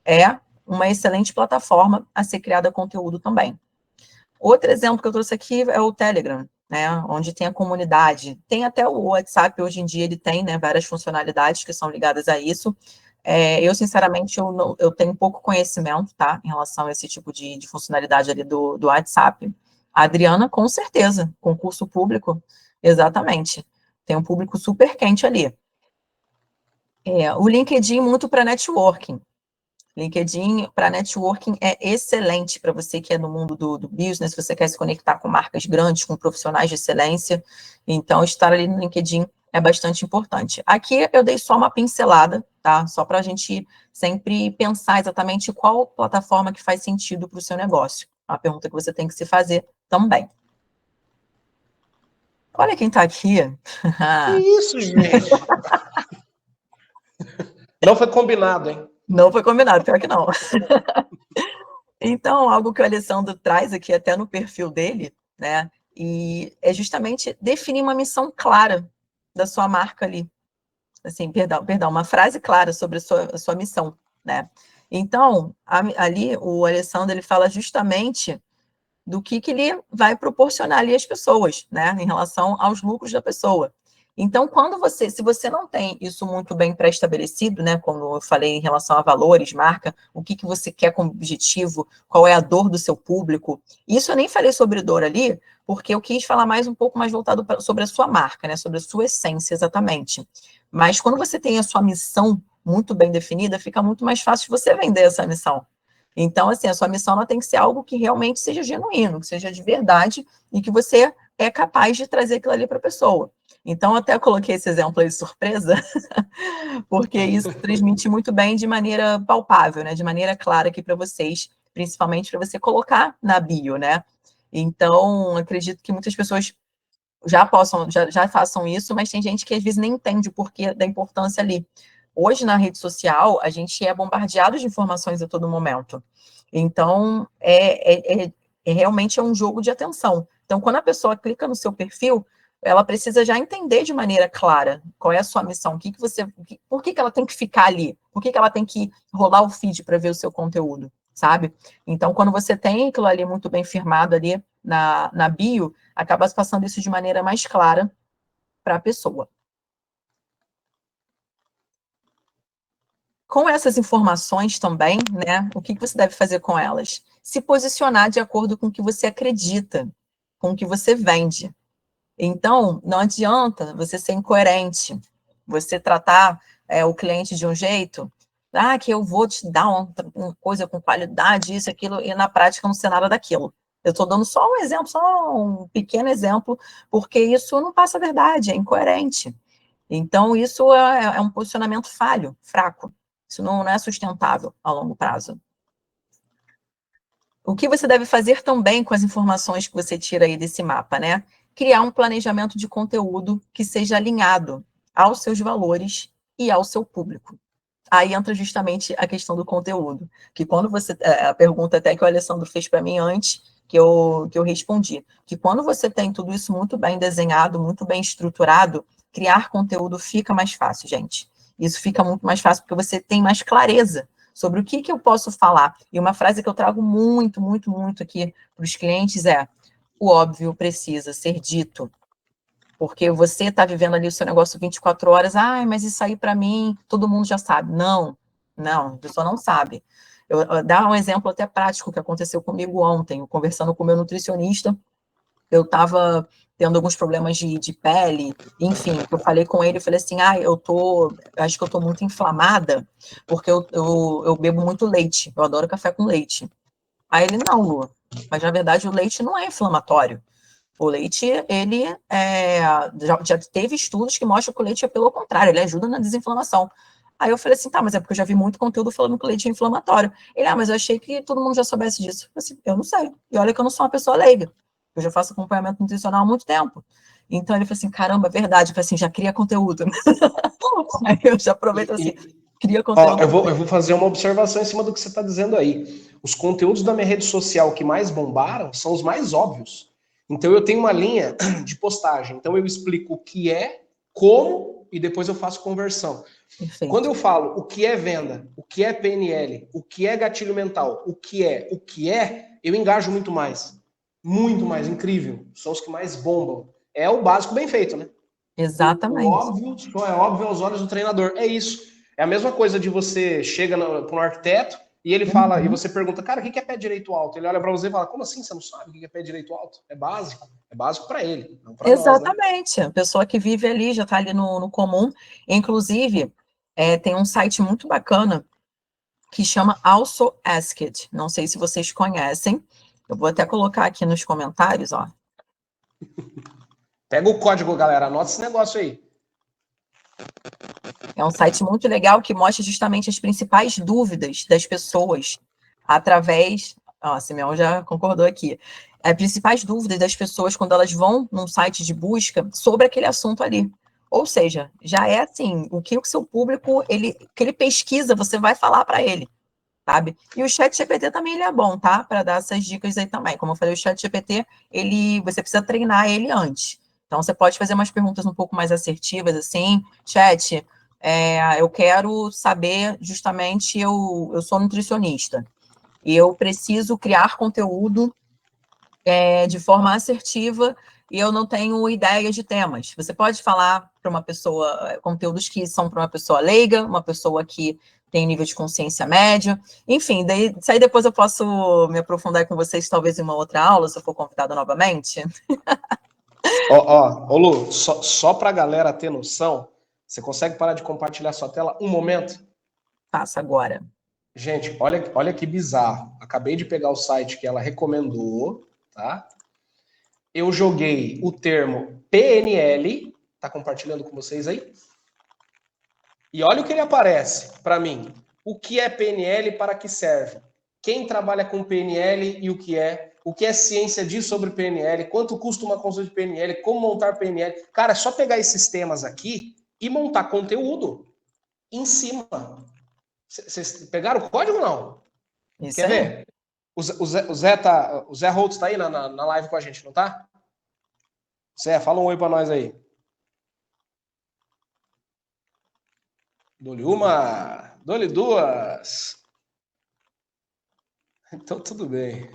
é uma excelente plataforma a ser criada conteúdo também. Outro exemplo que eu trouxe aqui é o Telegram, né, onde tem a comunidade. Tem até o WhatsApp, hoje em dia ele tem, né, várias funcionalidades que são ligadas a isso. Eu, sinceramente, eu tenho pouco conhecimento, tá, em relação a esse tipo de funcionalidade ali do WhatsApp. A Adriana, com certeza, concurso público, exatamente. Tem um público super quente ali. O LinkedIn muito para networking. LinkedIn para networking é excelente para você que é no mundo do business, você quer se conectar com marcas grandes, com profissionais de excelência. Então, estar ali no LinkedIn é bastante importante. Aqui eu dei só uma pincelada, tá? Só para a gente sempre pensar exatamente qual plataforma que faz sentido para o seu negócio. É uma pergunta que você tem que se fazer também. Olha quem está aqui. Que isso, gente? Não foi combinado, hein? Não foi combinado, pior que não. Então, algo que o Alessandro traz aqui até no perfil dele, né? E é justamente definir uma missão clara da sua marca ali. Assim, perdão, uma frase clara sobre a sua missão, né? Então, ali o Alessandro, ele fala justamente do que ele vai proporcionar ali às pessoas, né? Em relação aos lucros da pessoa. Então, se você não tem isso muito bem pré-estabelecido, né, como eu falei em relação a valores, marca, o que você quer como objetivo, qual é a dor do seu público, isso eu nem falei sobre dor ali, porque eu quis falar um pouco mais voltado sobre a sua marca, né, sobre a sua essência exatamente. Mas quando você tem a sua missão muito bem definida, fica muito mais fácil você vender essa missão. Então, assim, a sua missão ela tem que ser algo que realmente seja genuíno, que seja de verdade e que você é capaz de trazer aquilo ali para a pessoa. Então, até coloquei esse exemplo aí de surpresa, porque isso transmite muito bem de maneira palpável, né? De maneira clara aqui para vocês, principalmente para você colocar na bio, né? Então, acredito que muitas pessoas já façam isso, mas tem gente que às vezes nem entende o porquê da importância ali. Hoje, na rede social, a gente é bombardeado de informações a todo momento. Então, realmente é um jogo de atenção. Então, quando a pessoa clica no seu perfil, ela precisa já entender de maneira clara qual é a sua missão, por que ela tem que ficar ali, por que ela tem que rolar o feed para ver o seu conteúdo, sabe? Então, quando você tem aquilo ali muito bem firmado ali na bio, acaba passando isso de maneira mais clara para a pessoa. Com essas informações também, né, o que você deve fazer com elas? Se posicionar de acordo com o que você acredita, com o que você vende. Então, não adianta você ser incoerente, você tratar o cliente de um jeito, que eu vou te dar uma coisa com qualidade, isso, aquilo, e na prática não ser nada daquilo. Eu estou dando só um exemplo, só um pequeno exemplo, porque isso não passa a verdade, é incoerente. Então, isso é um posicionamento falho, fraco. Isso não é sustentável a longo prazo. O que você deve fazer também com as informações que você tira aí desse mapa, né? Criar um planejamento de conteúdo que seja alinhado aos seus valores e ao seu público. Aí entra justamente a questão do conteúdo, que quando você... A pergunta até que o Alessandro fez para mim antes, que eu respondi, que quando você tem tudo isso muito bem desenhado, muito bem estruturado, criar conteúdo fica mais fácil, gente. Isso fica muito mais fácil porque você tem mais clareza sobre o que eu posso falar. E uma frase que eu trago muito, muito, muito aqui para os clientes é: o óbvio precisa ser dito. Porque você está vivendo ali o seu negócio 24 horas, mas isso aí para mim, todo mundo já sabe. Não, a pessoa não sabe. Eu dar um exemplo até prático que aconteceu comigo ontem, eu conversando com o meu nutricionista, eu estava tendo alguns problemas de pele, enfim, eu falei com ele, eu falei assim, acho que eu tô muito inflamada, porque eu bebo muito leite, eu adoro café com leite. Aí ele, não, Lu, mas na verdade o leite não é inflamatório. O leite, ele já teve estudos que mostram que o leite é pelo contrário, ele ajuda na desinflamação. Aí eu falei assim, tá, mas é porque eu já vi muito conteúdo falando que o leite é inflamatório. Ele, mas eu achei que todo mundo já soubesse disso. Eu falei assim, eu não sei. E olha que eu não sou uma pessoa leiga. Eu já faço acompanhamento nutricional há muito tempo. Então ele falou assim, caramba, é verdade. Eu falei assim, já cria conteúdo. Aí eu já aproveito assim, cria conteúdo. Eu vou fazer uma observação em cima do que você está dizendo aí. Os conteúdos da minha rede social que mais bombaram são os mais óbvios. Então eu tenho uma linha de postagem. Então eu explico o que é, como, e depois eu faço conversão. Perfeito. Quando eu falo o que é venda, o que é PNL, o que é gatilho mental, o que é, eu engajo muito mais. Muito mais, incrível. São os que mais bombam. É o básico bem feito, né? Exatamente. O óbvio, só é óbvio aos olhos do treinador. É isso. É a mesma coisa de você chega para um arquiteto e ele fala, e você pergunta, cara, o que é pé direito alto? Ele olha para você e fala, como assim você não sabe o que é pé direito alto? É básico para ele, não para nós, né? Exatamente. A pessoa que vive ali, já está ali no comum. Inclusive, tem um site muito bacana que chama Also Ask It. Não sei se vocês conhecem. Eu vou até colocar aqui nos comentários, ó. Pega o código, galera. Anota esse negócio aí. É um site muito legal que mostra justamente as principais dúvidas das pessoas através... Ó, Simeão já concordou aqui. As principais dúvidas das pessoas quando elas vão num site de busca sobre aquele assunto ali. Ou seja, já é assim, o que o seu público, que ele pesquisa, você vai falar para ele, sabe? E o ChatGPT também ele é bom, tá? Para dar essas dicas aí também. Como eu falei, o ChatGPT, você precisa treinar ele antes. Então, você pode fazer umas perguntas um pouco mais assertivas, assim, chat, eu quero saber, justamente, eu sou nutricionista, e eu preciso criar conteúdo de forma assertiva, e eu não tenho ideias de temas. Você pode falar para uma pessoa, conteúdos que são para uma pessoa leiga, uma pessoa que tem nível de consciência média, enfim, isso aí depois eu posso me aprofundar com vocês, talvez em uma outra aula, se eu for convidada novamente. Ô Lu, só para a galera ter noção, você consegue parar de compartilhar sua tela um momento? Faça agora. Gente, olha que bizarro. Acabei de pegar o site que ela recomendou, tá? Eu joguei o termo PNL, tá compartilhando com vocês aí? E olha o que ele aparece para mim. O que é PNL e para que serve? Quem trabalha com PNL e o que é ciência diz sobre PNL, quanto custa uma consulta de PNL, como montar PNL. Cara, é só pegar esses temas aqui e montar conteúdo em cima. Vocês pegaram o código ou não? Isso Quer aí. ver? O Zé Holtz tá aí na live com a gente, não tá? Zé, fala um oi pra nós aí. Dou-lhe uma, dou-lhe duas. Então, tudo bem.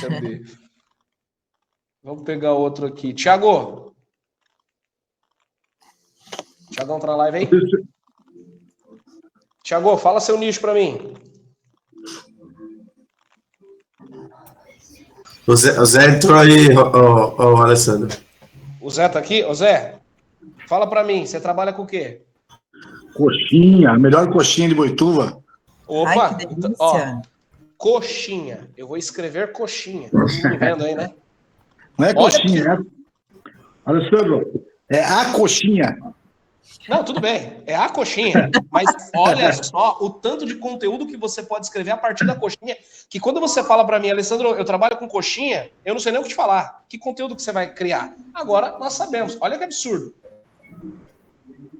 Cadê? Vamos pegar outro aqui. Tiagão tá na live aí? Tiago, fala seu nicho para mim. O Zé entrou aí, Alessandro. O Zé tá aqui? Ô Zé, fala para mim, você trabalha com o quê? Coxinha, a melhor coxinha de Boituva. Opa, Ai, que delícia. então, ó, coxinha. Eu vou escrever coxinha. Tá me vendo aí, né? Não é Olha coxinha, que... né? Alessandro, é a coxinha. Não, tudo bem, é a coxinha, mas olha só o tanto de conteúdo que você pode escrever a partir da coxinha, que quando você fala para mim, Alessandro, eu trabalho com coxinha, eu não sei nem o que te falar, que conteúdo que você vai criar. Agora, nós sabemos, olha que absurdo.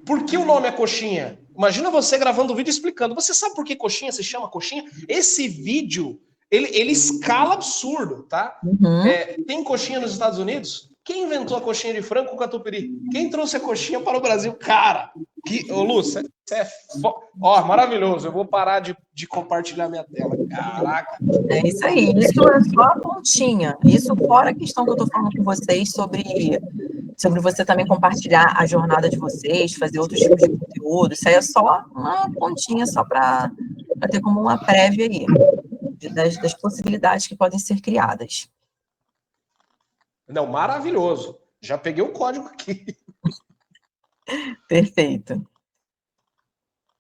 Por que o nome é coxinha? Imagina você gravando um vídeo explicando, você sabe por que coxinha se chama coxinha? Esse vídeo, ele escala absurdo, tá? Uhum. Tem coxinha nos Estados Unidos? Quem inventou a coxinha de frango com catupiry? Quem trouxe a coxinha para o Brasil? Cara, ô Lu, você é maravilhoso. Eu vou parar de compartilhar minha tela. Caraca. É isso aí. Isso é só a pontinha. Isso fora a questão que eu estou falando com vocês sobre você também compartilhar a jornada de vocês, fazer outros tipos de conteúdo. Isso aí é só uma pontinha, só para ter como uma prévia aí das possibilidades que podem ser criadas. Não, maravilhoso. Já peguei o código aqui. Perfeito.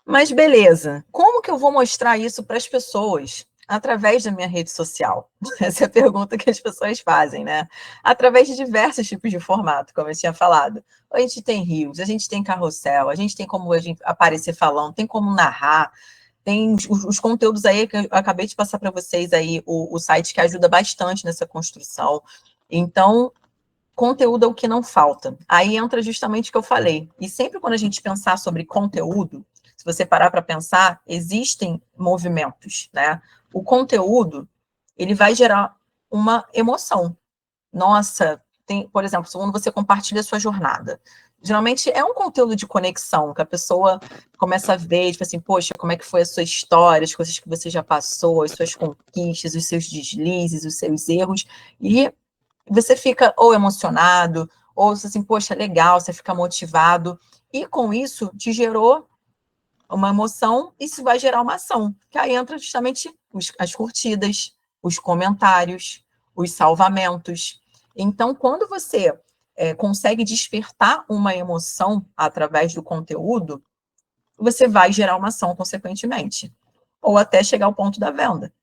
Mas beleza, como que eu vou mostrar isso para as pessoas? Através da minha rede social. Essa é a pergunta que as pessoas fazem, né? Através de diversos tipos de formato, como eu tinha falado. A gente tem reels, a gente tem carrossel, a gente tem como a gente aparecer falando, tem como narrar, tem os conteúdos aí que eu acabei de passar para vocês aí, o site que ajuda bastante nessa construção. Então, conteúdo é o que não falta. Aí entra justamente o que eu falei. E sempre quando a gente pensar sobre conteúdo, se você parar para pensar, existem movimentos, né? O conteúdo, ele vai gerar uma emoção. Nossa, por exemplo, quando você compartilha a sua jornada, geralmente é um conteúdo de conexão, que a pessoa começa a ver, tipo assim, poxa, como é que foi a sua história, as coisas que você já passou, as suas conquistas, os seus deslizes, os seus erros, e você fica ou emocionado, ou assim, poxa, legal, você fica motivado, e com isso te gerou uma emoção, isso vai gerar uma ação, que aí entra justamente as curtidas, os comentários, os salvamentos. Então, quando você consegue despertar uma emoção através do conteúdo, você vai gerar uma ação consequentemente, ou até chegar ao ponto da venda.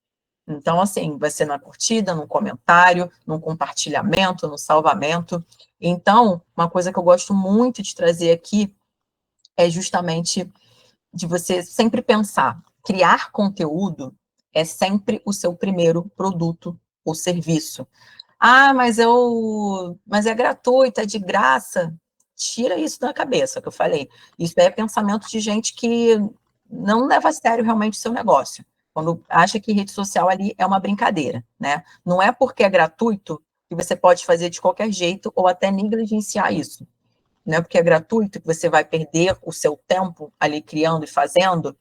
Então, assim, vai ser na curtida, no comentário, no compartilhamento, no salvamento. Então, uma coisa que eu gosto muito de trazer aqui é justamente de você sempre pensar, criar conteúdo é sempre o seu primeiro produto ou serviço. Ah, mas é gratuito, é de graça. Tira isso da cabeça, que eu falei. Isso é pensamento de gente que não leva a sério realmente o seu negócio. Quando acha que rede social ali é uma brincadeira, né? Não é porque é gratuito que você pode fazer de qualquer jeito ou até negligenciar isso. Não é porque é gratuito que você vai perder o seu tempo ali criando e fazendo,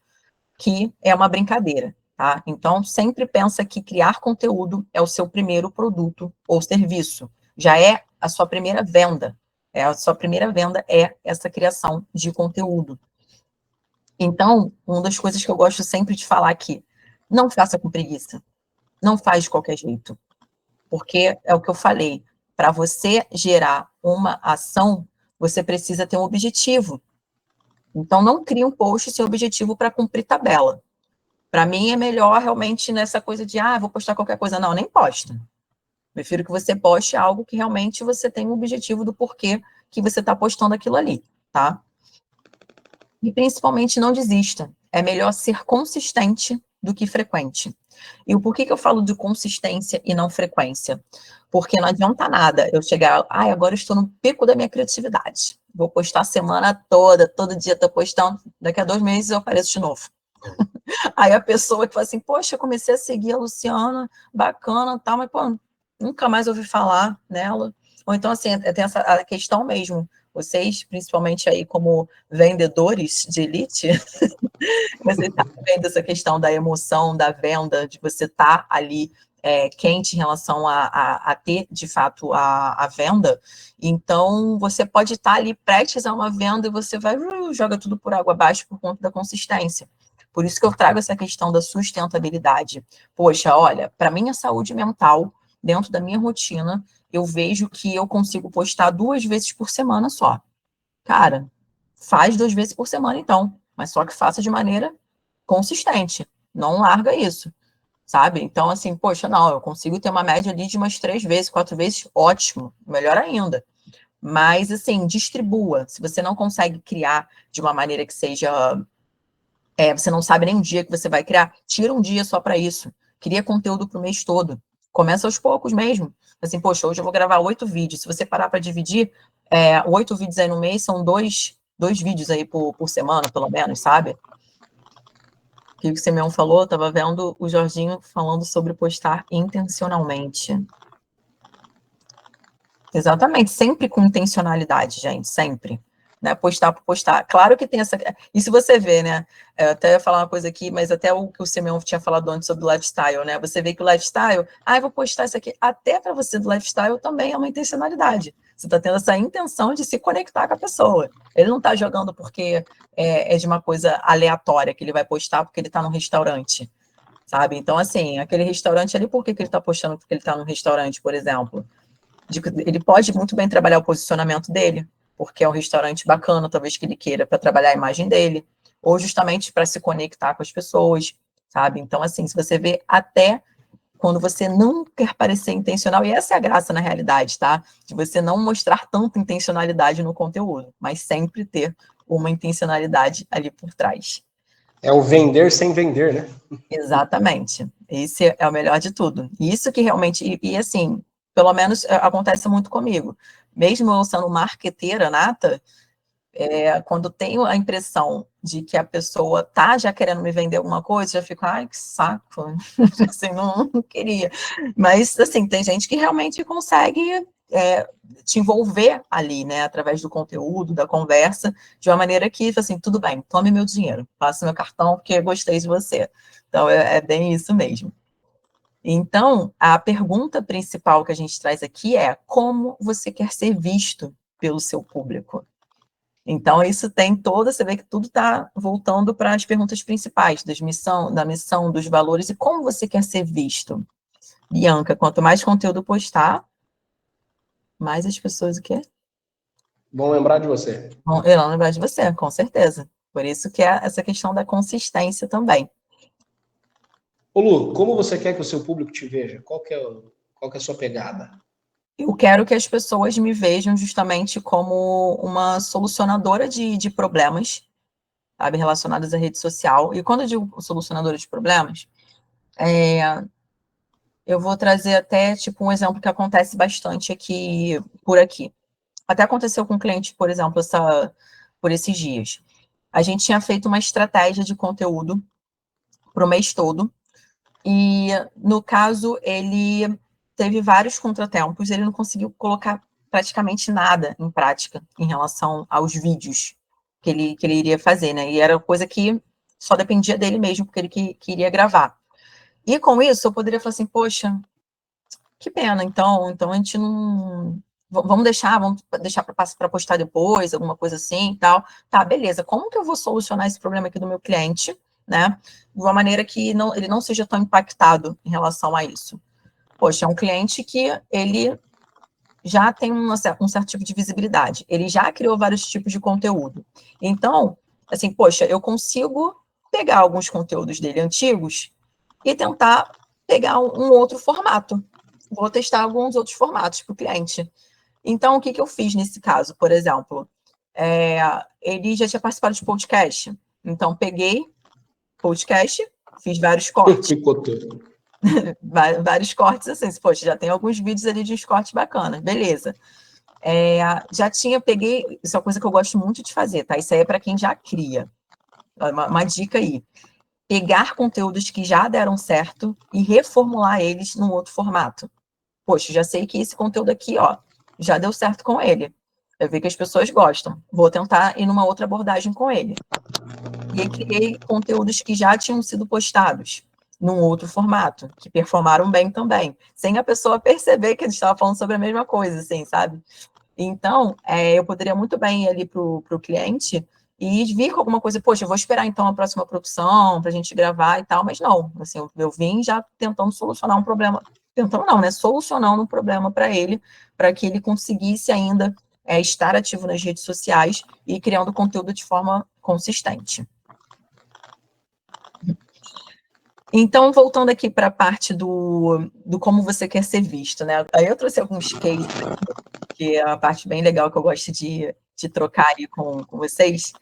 que é uma brincadeira, tá? Então, sempre pensa que criar conteúdo é o seu primeiro produto ou serviço. Já é a sua primeira venda. A sua primeira venda é essa criação de conteúdo. Então, uma das coisas que eu gosto sempre de falar aqui, não faça com preguiça. Não faz de qualquer jeito. Porque é o que eu falei, para você gerar uma ação, você precisa ter um objetivo. Então, não crie um post sem objetivo para cumprir tabela. Para mim, é melhor realmente nessa coisa de, vou postar qualquer coisa. Não, nem posta. Prefiro que você poste algo que realmente você tenha um objetivo do porquê que você está postando aquilo ali, tá? E, principalmente, não desista. É melhor ser consistente do que frequente. E o porquê que eu falo de consistência e não frequência? Porque não adianta nada eu chegar, agora eu estou no pico da minha criatividade. Vou postar a semana toda, todo dia estou postando, daqui a 2 meses eu apareço de novo. Aí a pessoa que fala assim, poxa, eu comecei a seguir a Luciana, bacana, tal, mas, pô, nunca mais ouvi falar nela. Ou então, assim, tem essa a questão mesmo, vocês, principalmente aí como vendedores de elite, você está vendo essa questão da emoção, da venda, de você estar ali quente em relação a ter, de fato, a venda. Então, você pode estar ali prestes a uma venda e você vai joga tudo por água abaixo por conta da consistência. Por isso que eu trago essa questão da sustentabilidade. Poxa, olha, para minha saúde mental, dentro da minha rotina, eu vejo que eu consigo postar 2 vezes por semana só. Cara, faz 2 vezes por semana, então. Mas só que faça de maneira consistente. Não larga isso, sabe? Então, assim, poxa, não, eu consigo ter uma média ali de umas 3 vezes, 4 vezes, ótimo. Melhor ainda. Mas, assim, distribua. Se você não consegue criar de uma maneira que seja... você não sabe nem um dia que você vai criar, tira um dia só para isso. Cria conteúdo para o mês todo. Começa aos poucos mesmo. Assim, poxa, hoje eu vou gravar 8 vídeos. Se você parar para dividir, 8 vídeos aí no mês são 2 vídeos aí por semana, pelo menos, sabe? O que o Simeão falou, eu estava vendo o Jorginho falando sobre postar intencionalmente. Exatamente, sempre com intencionalidade, gente, sempre. Né? Postar por postar. Claro que tem essa... E se você vê, né? Eu até ia falar uma coisa aqui, mas até o que o Simeão tinha falado antes sobre o lifestyle, né? Você vê que o lifestyle, eu vou postar isso aqui. Até para você do lifestyle também é uma intencionalidade. Você está tendo essa intenção de se conectar com a pessoa. Ele não está jogando porque é de uma coisa aleatória que ele vai postar porque ele está num restaurante, sabe? Então, assim, aquele restaurante ali, por que ele está postando porque ele está num restaurante, por exemplo? Ele pode muito bem trabalhar o posicionamento dele, porque é um restaurante bacana, talvez que ele queira para trabalhar a imagem dele, ou justamente para se conectar com as pessoas, sabe? Então, assim, se você vê até quando você não quer parecer intencional, e essa é a graça na realidade, tá? De você não mostrar tanta intencionalidade no conteúdo, mas sempre ter uma intencionalidade ali por trás. É o vender sem vender, né? Exatamente. Esse é o melhor de tudo. Isso que realmente, e assim, pelo menos acontece muito comigo. Mesmo eu sendo marqueteira nata, quando tenho a impressão de que a pessoa tá já querendo me vender alguma coisa, já fico, ai, que saco. Assim, não queria. Mas, assim, tem gente que realmente consegue te envolver ali, né, através do conteúdo, da conversa, de uma maneira que, assim, tudo bem, tome meu dinheiro, passe meu cartão, porque gostei de você. Então, é bem isso mesmo. Então, a pergunta principal que a gente traz aqui é como você quer ser visto pelo seu público? Então, isso tem toda, você vê que tudo está voltando para as perguntas principais da missão, dos valores e como você quer ser visto. Bianca, quanto mais conteúdo postar, mais as pessoas o quê? Vão lembrar de você. Irão lembrar de você, com certeza. Por isso que é essa questão da consistência também. Ô Lu, como você quer que o seu público te veja? Qual que é a sua pegada? Eu quero que as pessoas me vejam justamente como uma solucionadora de problemas, sabe, relacionados à rede social. E quando eu digo solucionadora de problemas, eu vou trazer até, tipo, um exemplo que acontece bastante por aqui. Até aconteceu com um cliente, por exemplo, por esses dias. A gente tinha feito uma estratégia de conteúdo para o mês todo, e, no caso, ele teve vários contratempos, ele não conseguiu colocar praticamente nada em prática em relação aos vídeos que ele iria fazer, né? E era coisa que só dependia dele mesmo, porque ele queria gravar. E com isso, eu poderia falar assim, poxa, que pena, então a gente não... Vamos deixar para postar depois, alguma coisa assim e tal. Tá, beleza, como que eu vou solucionar esse problema aqui do meu cliente, né? De uma maneira que ele não seja tão impactado em relação a isso. Poxa, é um cliente que ele já tem um certo tipo de visibilidade. Ele já criou vários tipos de conteúdo. Então, assim, poxa, eu consigo pegar alguns conteúdos dele antigos e tentar pegar um outro formato. Vou testar alguns outros formatos para o cliente. Então, o que eu fiz nesse caso, por exemplo? Ele já tinha participado de podcast. Então, peguei podcast, fiz vários cortes. Picoteiro. Vários cortes assim. Poxa, já tem alguns vídeos ali de uns cortes bacanas. Beleza. Peguei... Isso é uma coisa que eu gosto muito de fazer, tá? Isso aí é para quem já cria. Uma dica aí. pegar conteúdos que já deram certo e reformular eles num outro formato. Poxa, já sei que esse conteúdo aqui, ó, já deu certo com ele. Eu vi que as pessoas gostam. Vou tentar ir numa outra abordagem com ele. E aí criei conteúdos que já tinham sido postados num outro formato, que performaram bem também, sem a pessoa perceber que a gente estava falando sobre a mesma coisa, assim, sabe? Então, eu poderia muito bem ir ali para o cliente e vir com alguma coisa, poxa, eu vou esperar então a próxima produção para a gente gravar e tal, mas não, assim, eu vim já tentando solucionar um problema, tentando não, né, solucionando um problema para que ele conseguisse ainda estar ativo nas redes sociais e criando conteúdo de forma consistente. Então, voltando aqui para a parte do como você quer ser visto, né, aí eu trouxe alguns cases, que é uma parte bem legal que eu gosto de trocar aí com vocês.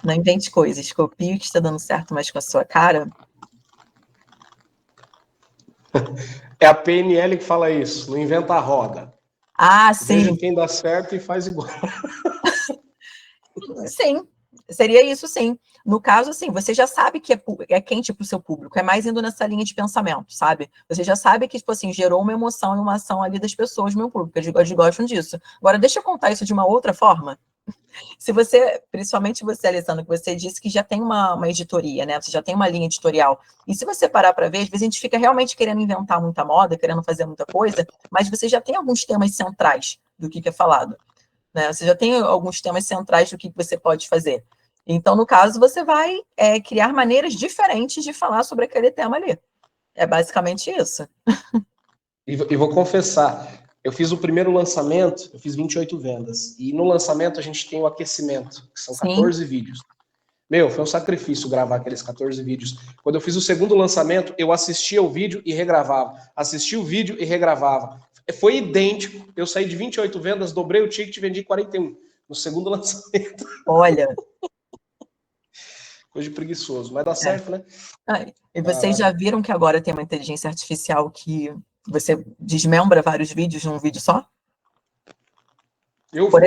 Não invente coisas, copie o que está dando certo, mas com a sua cara. É a PNL que fala isso, não inventa a roda. Ah, sim. Veja quem dá certo e faz igual. Sim, seria isso, sim. No caso, assim, você já sabe que é quente para o seu público, é mais indo nessa linha de pensamento, sabe? Você já sabe que, tipo assim, gerou uma emoção e uma ação ali das pessoas, meu público, eles gostam disso. Agora, deixa eu contar isso de uma outra forma. Se você, principalmente você, Alessandro, que você disse que já tem uma editoria, né? Você já tem uma linha editorial. E se você parar para ver, às vezes a gente fica realmente querendo inventar muita moda, querendo fazer muita coisa, mas você já tem alguns temas centrais do que é falado, né? Você já tem alguns temas centrais do que você pode fazer. Então, no caso, você vai criar maneiras diferentes de falar sobre aquele tema ali. É basicamente isso. E vou confessar, eu fiz o primeiro lançamento, eu fiz 28 vendas. E no lançamento a gente tem o aquecimento, que são 14 vídeos. Meu, foi um sacrifício gravar aqueles 14 vídeos. Quando eu fiz o segundo lançamento, eu assistia o vídeo e regravava. Assistia o vídeo e regravava. Foi idêntico. Eu saí de 28 vendas, dobrei o ticket e vendi 41 no segundo lançamento. Olha. Coisa de preguiçoso, mas dá certo, né? E vocês já viram que agora tem uma inteligência artificial que você desmembra vários vídeos num vídeo só?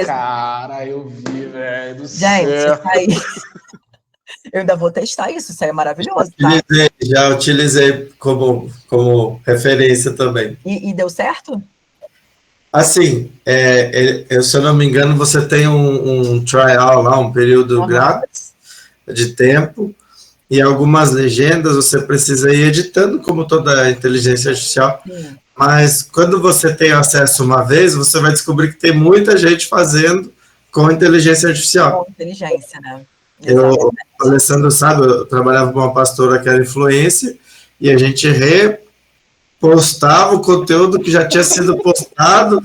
Cara, eu vi, velho, do Gente, céu. aí... eu ainda vou testar isso é maravilhoso, tá? Já utilizei como referência também. E deu certo? Assim, se eu não me engano, você tem um trial lá, um período grátis de tempo, e algumas legendas você precisa ir editando, como toda inteligência artificial. Sim. Mas quando você tem acesso uma vez, você vai descobrir que tem muita gente fazendo com inteligência artificial. Com inteligência, né? O Alessandro sabe, eu trabalhava com uma pastora que era influencer, e a gente repostava o conteúdo que já tinha sido postado,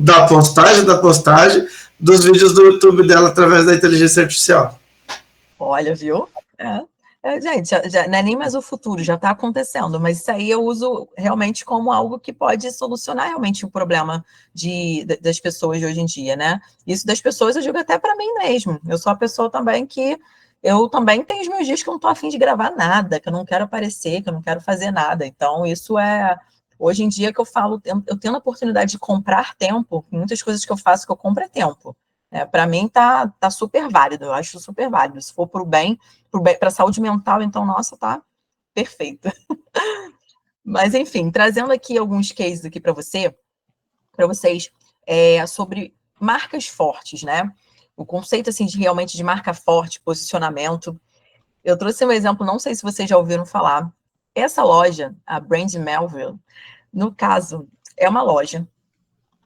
da postagem, dos vídeos do YouTube dela através da inteligência artificial. Olha, viu? Gente, já não é nem mais o futuro, já está acontecendo, mas isso aí eu uso realmente como algo que pode solucionar realmente o problema das pessoas de hoje em dia, né? Isso das pessoas eu digo até para mim mesmo. Eu sou a pessoa também que eu também tenho os meus dias que eu não estou a fim de gravar nada, que eu não quero aparecer, que eu não quero fazer nada. Então, isso hoje em dia que eu falo, eu tenho a oportunidade de comprar tempo, muitas coisas que eu faço que eu compro é tempo. Para mim tá super válido, eu acho super válido. Se for para o bem, para a saúde mental, então, nossa, tá perfeito. Mas, enfim, trazendo aqui alguns cases aqui para vocês, sobre marcas fortes, né? O conceito, assim, realmente de marca forte, posicionamento. Eu trouxe um exemplo, não sei se vocês já ouviram falar. Essa loja, a Brand Melville, no caso, é uma loja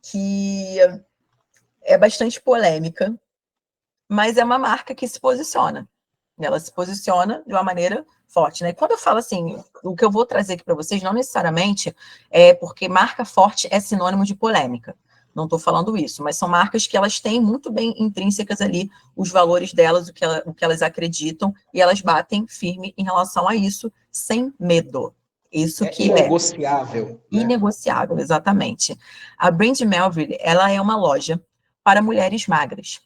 que é bastante polêmica, mas é uma marca que se posiciona. Ela se posiciona de uma maneira forte, né? Quando eu falo assim, o que eu vou trazer aqui para vocês, não necessariamente é porque marca forte é sinônimo de polêmica. Não estou falando isso, mas são marcas que elas têm muito bem intrínsecas ali os valores delas, o que elas acreditam, e elas batem firme em relação a isso, sem medo. Isso que inegociável. Né? Inegociável, exatamente. A Brand Melville, ela é uma loja para mulheres magras.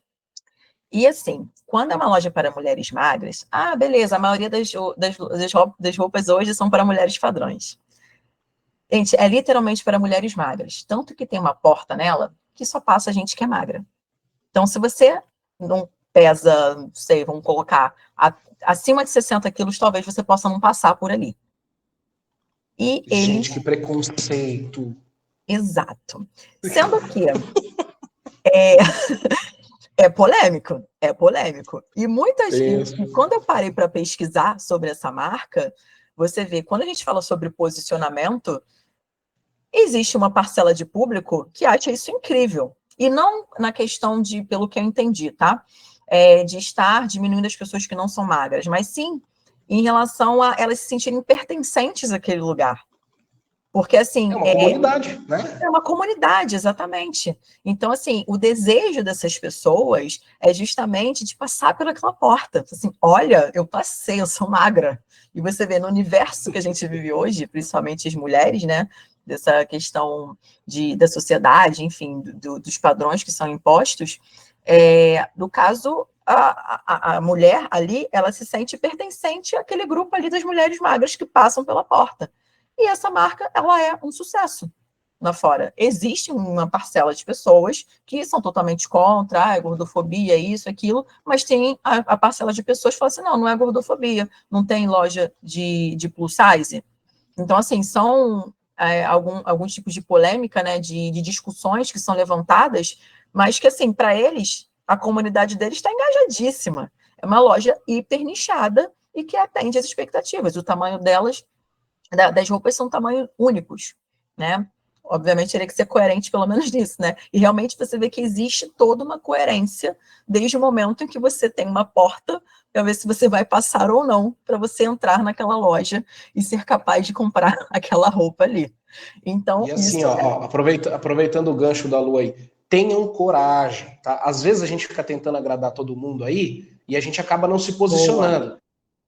E assim, quando é uma loja para mulheres magras, beleza, a maioria das roupas hoje são para mulheres padrões. Gente, é literalmente para mulheres magras. Tanto que tem uma porta nela que só passa gente que é magra. Então, se você não pesa, não sei, vamos colocar, acima de 60 quilos, talvez você possa não passar por ali. E Gente, que preconceito. Exato. Sendo que é polêmico, é polêmico. E quando eu parei para pesquisar sobre essa marca, você vê, quando a gente fala sobre posicionamento, existe uma parcela de público que acha isso incrível. E não na questão de, pelo que eu entendi, tá? De estar diminuindo as pessoas que não são magras, mas sim em relação a elas se sentirem pertencentes àquele lugar. Porque, assim... É uma comunidade, né? É uma comunidade, exatamente. Então, assim, o desejo dessas pessoas é justamente de passar pelaquela porta. Assim, olha, eu passei, eu sou magra. E você vê, no universo que a gente vive hoje, principalmente as mulheres, né? Dessa questão da sociedade, enfim, dos padrões que são impostos. No caso, a mulher ali, ela se sente pertencente àquele grupo ali das mulheres magras que passam pela porta. E essa marca, ela é um sucesso lá fora. Existe uma parcela de pessoas que são totalmente contra, gordofobia, isso, aquilo, mas tem a parcela de pessoas que falam assim, não é gordofobia, não tem loja de plus size. Então, assim, são alguns tipos de polêmica, né, de discussões que são levantadas, mas que, assim, para eles, a comunidade deles está engajadíssima. É uma loja hiper nichada e que atende às expectativas. O tamanho delas, das roupas, são tamanhos únicos, né? Obviamente, teria que ser coerente, pelo menos nisso, né? E realmente você vê que existe toda uma coerência desde o momento em que você tem uma porta para ver se você vai passar ou não, para você entrar naquela loja e ser capaz de comprar aquela roupa ali. Então, e assim, aproveitando o gancho da Lu aí, tenham coragem, tá? Às vezes a gente fica tentando agradar todo mundo aí e a gente acaba não se posicionando. Boa.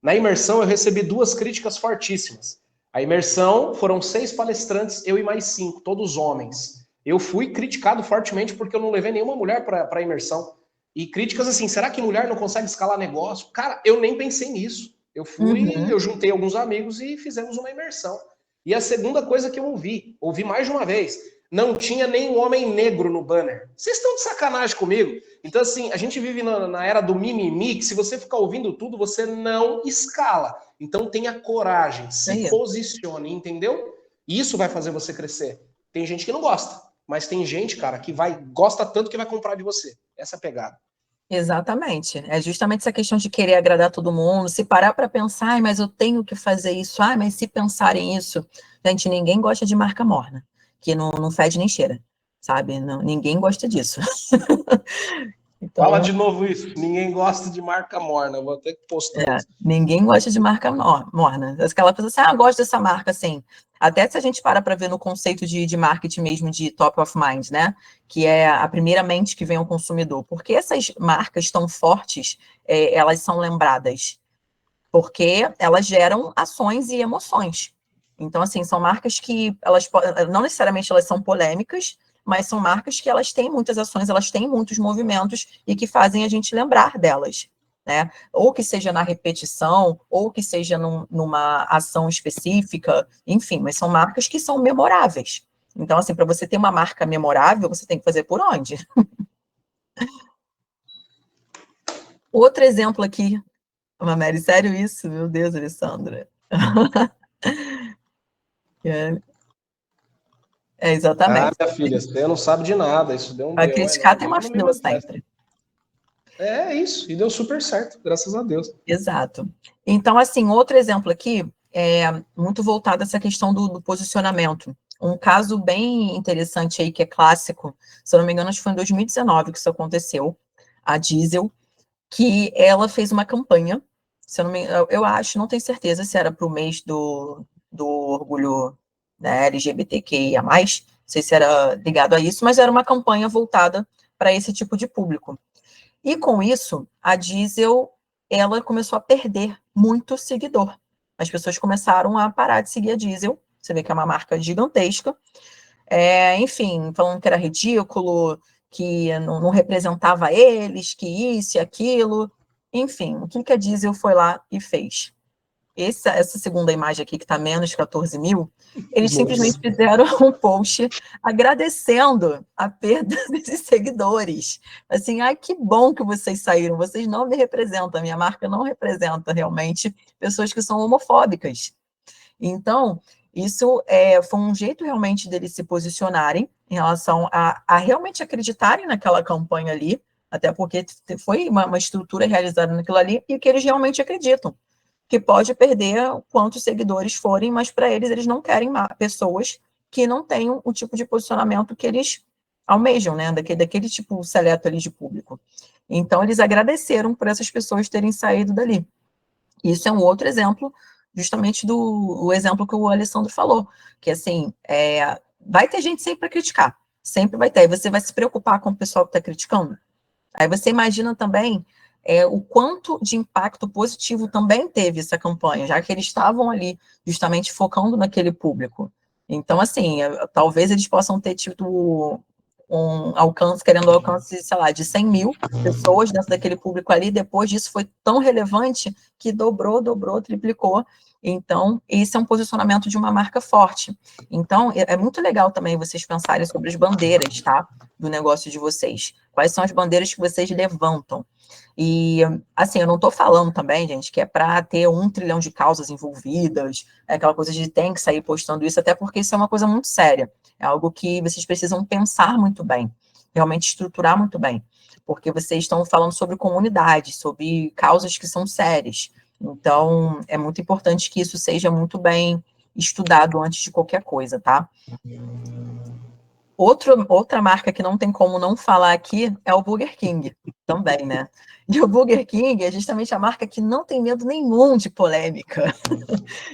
Na imersão, eu recebi 2 críticas fortíssimas. A imersão foram 6 palestrantes, eu e mais 5, todos homens. Eu fui criticado fortemente porque eu não levei nenhuma mulher para a imersão. E críticas assim, será que mulher não consegue escalar negócio? Cara, eu nem pensei nisso. Eu fui, eu juntei alguns amigos e fizemos uma imersão. E a segunda coisa que eu ouvi mais de uma vez, não tinha nenhum homem negro no banner. Vocês estão de sacanagem comigo? Então, assim, a gente vive na era do mimimi, que se você ficar ouvindo tudo, você não escala. Então, tenha coragem, se posicione, entendeu? Isso vai fazer você crescer. Tem gente que não gosta, mas tem gente, cara, que gosta tanto que vai comprar de você. Essa é a pegada. Exatamente. É justamente essa questão de querer agradar todo mundo, se parar para pensar, mas eu tenho que fazer isso, mas se pensarem isso, gente, ninguém gosta de marca morna, que não fede nem cheira, sabe? Não, ninguém gosta disso. Então, fala de novo isso, ninguém gosta de marca morna, vou até postar isso. Ninguém gosta de marca morna. Aquela pessoa assim, gosto dessa marca, assim. Até se a gente para ver no conceito de marketing mesmo, de top of mind, né? Que é a primeira mente que vem ao consumidor. Porque essas marcas tão fortes, elas são lembradas. Porque elas geram ações e emoções. Então, assim, são marcas que, não necessariamente elas são polêmicas, mas são marcas que elas têm muitas ações, elas têm muitos movimentos e que fazem a gente lembrar delas. Né? Ou que seja na repetição, ou que seja numa ação específica, enfim, mas são marcas que são memoráveis. Então, assim, para você ter uma marca memorável, você tem que fazer por onde? Outro exemplo aqui, Mary, sério isso? Meu Deus, Alessandra. Exatamente. Minha filha, você não sabe de nada, isso deu um Vai criticar, tem uma fila sempre. É isso, e deu super certo, graças a Deus. Exato. Então, assim, outro exemplo aqui é muito voltado a essa questão do posicionamento. Um caso bem interessante aí, que é clássico, se eu não me engano, acho que foi em 2019 que isso aconteceu, a Diesel, que ela fez uma campanha, se eu não me engano, eu acho, não tenho certeza se era para o mês do orgulho, né, LGBTQIA+, não sei se era ligado a isso, mas era uma campanha voltada para esse tipo de público. E com isso, a Diesel, ela começou a perder muito seguidor. As pessoas começaram a parar de seguir a Diesel. Você vê que é uma marca gigantesca. Enfim, falando que era ridículo, que não representava eles, que isso e aquilo. Enfim, o que a Diesel foi lá e fez? essa segunda imagem aqui, que está menos 14 mil, eles simplesmente fizeram um post agradecendo a perda desses seguidores. Assim, ai, que bom que vocês saíram, vocês não me representam, a minha marca não representa realmente pessoas que são homofóbicas. Então, isso foi um jeito realmente deles se posicionarem em relação a realmente acreditarem naquela campanha ali, até porque foi uma estrutura realizada naquilo ali, e que eles realmente acreditam que pode perder quantos seguidores forem, mas para eles não querem pessoas que não tenham o tipo de posicionamento que eles almejam, né? Daquele tipo seleto ali de público. Então, eles agradeceram por essas pessoas terem saído dali. Isso é um outro exemplo, justamente o exemplo que o Alessandro falou, que assim, vai ter gente sempre para criticar, sempre vai ter. Aí você vai se preocupar com o pessoal que está criticando? Aí você imagina também o quanto de impacto positivo também teve essa campanha, já que eles estavam ali justamente focando naquele público. Então, assim, talvez eles possam ter tido um alcance, querendo alcance, sei lá, de 100 mil pessoas dentro daquele público ali, depois disso foi tão relevante que dobrou, triplicou. Então, esse é um posicionamento de uma marca forte. Então, é muito legal também vocês pensarem sobre as bandeiras, tá? Do negócio de vocês. Quais são as bandeiras que vocês levantam? E, assim, eu não estou falando também, gente, que é para ter 1 trilhão de causas envolvidas, aquela coisa de tem que sair postando isso, até porque isso é uma coisa muito séria. É algo que vocês precisam pensar muito bem, realmente estruturar muito bem, porque vocês estão falando sobre comunidade, sobre causas que são sérias. Então, é muito importante que isso seja muito bem estudado antes de qualquer coisa, tá? Outra marca que não tem como não falar aqui é o Burger King, também, né? E o Burger King é justamente a marca que não tem medo nenhum de polêmica.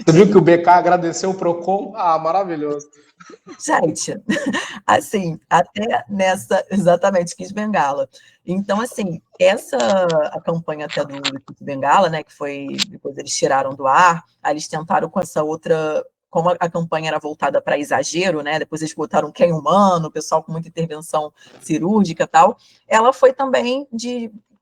Você viu que o BK agradeceu o Procon? Ah, maravilhoso. Gente, assim, até nessa, exatamente, Kid Bengala. Então, assim, a campanha até do Kid Bengala, né, que foi, depois eles tiraram do ar, aí eles tentaram com essa outra, como a campanha era voltada para exagero, né, depois eles botaram quem humano, o pessoal com muita intervenção cirúrgica e tal, ela foi também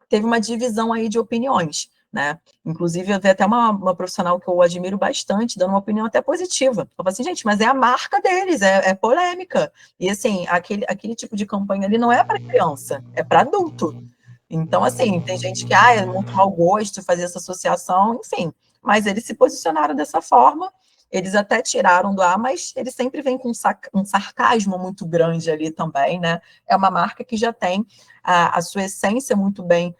teve uma divisão aí de opiniões, né? Inclusive, eu vi até uma profissional que eu admiro bastante, dando uma opinião até positiva. Eu falei assim, gente, mas é a marca deles, é polêmica. E, assim, aquele tipo de campanha ali não é para criança, é para adulto. Então, assim, tem gente que, é muito mau gosto fazer essa associação, enfim. Mas eles se posicionaram dessa forma, eles até tiraram do ar, mas eles sempre vêm com um sarcasmo muito grande ali também, né? É uma marca que já tem a sua essência muito bem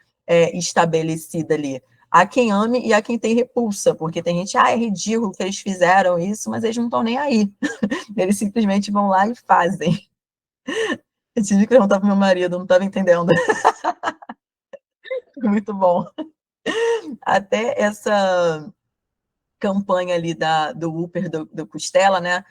estabelecida ali. Há quem ame e há quem tem repulsa, porque tem gente, é ridículo que eles fizeram isso, mas eles não estão nem aí. Eles simplesmente vão lá e fazem. Eu tive que perguntar para o meu marido, não estava entendendo. Muito bom. Até essa campanha ali do Whopper do Costela, né?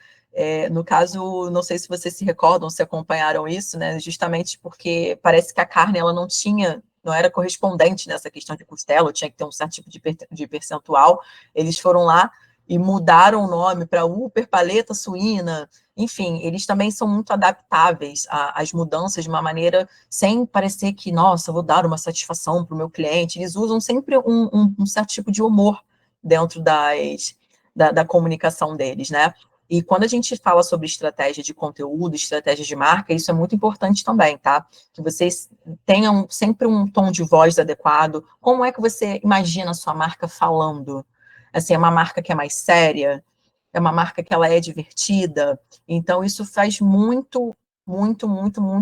No caso, não sei se vocês se recordam, se acompanharam isso, né? Justamente porque parece que a carne ela não era correspondente nessa questão de costela, tinha que ter um certo tipo de percentual. Eles foram lá e mudaram o nome para Whopper Paleta Suína. Enfim, eles também são muito adaptáveis às mudanças de uma maneira sem parecer que, nossa, vou dar uma satisfação para o meu cliente. Eles usam sempre um certo tipo de humor dentro da comunicação deles, né? E quando a gente fala sobre estratégia de conteúdo, estratégia de marca, isso é muito importante também, tá? Que vocês tenham sempre um tom de voz adequado. Como é que você imagina a sua marca falando? Assim, é uma marca que é mais séria? É uma marca que ela é divertida? Então, isso faz muito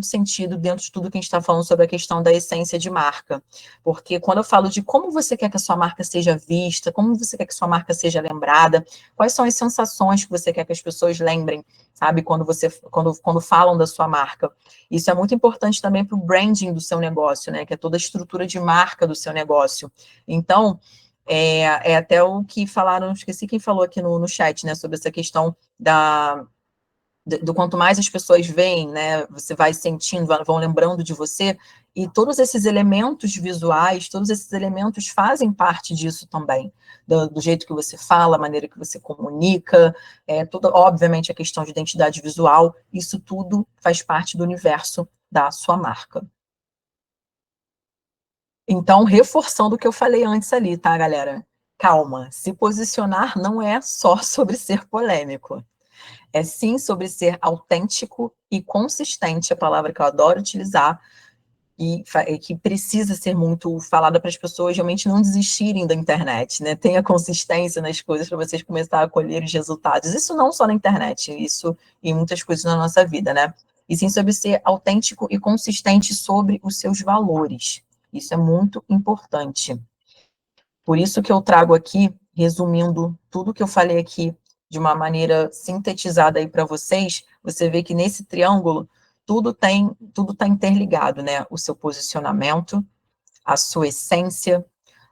sentido dentro de tudo que a gente está falando sobre a questão da essência de marca. Porque quando eu falo de como você quer que a sua marca seja vista, como você quer que a sua marca seja lembrada, quais são as sensações que você quer que as pessoas lembrem, sabe, quando falam da sua marca. Isso é muito importante também para o branding do seu negócio, né, que é toda a estrutura de marca do seu negócio. Então, é até o que falaram, esqueci quem falou aqui no chat, né, sobre essa questão do quanto mais as pessoas veem, né, você vai sentindo, vão lembrando de você, e todos esses elementos visuais, todos esses elementos fazem parte disso também, do jeito que você fala, a maneira que você comunica, obviamente a questão de identidade visual, isso tudo faz parte do universo da sua marca. Então, reforçando o que eu falei antes ali, tá, galera? calma, se posicionar não é só sobre ser polêmico. É sim sobre ser autêntico e consistente, a palavra que eu adoro utilizar, e que precisa ser muito falada para as pessoas realmente não desistirem da internet, né? Tenha consistência nas coisas para vocês começarem a colher os resultados. Isso não só na internet, isso em muitas coisas na nossa vida, né? E sim sobre ser autêntico e consistente sobre os seus valores. Isso é muito importante. Por isso que eu trago aqui, resumindo tudo que eu falei aqui de uma maneira sintetizada aí para vocês, você vê que nesse triângulo tudo está interligado, né? O seu posicionamento, a sua essência,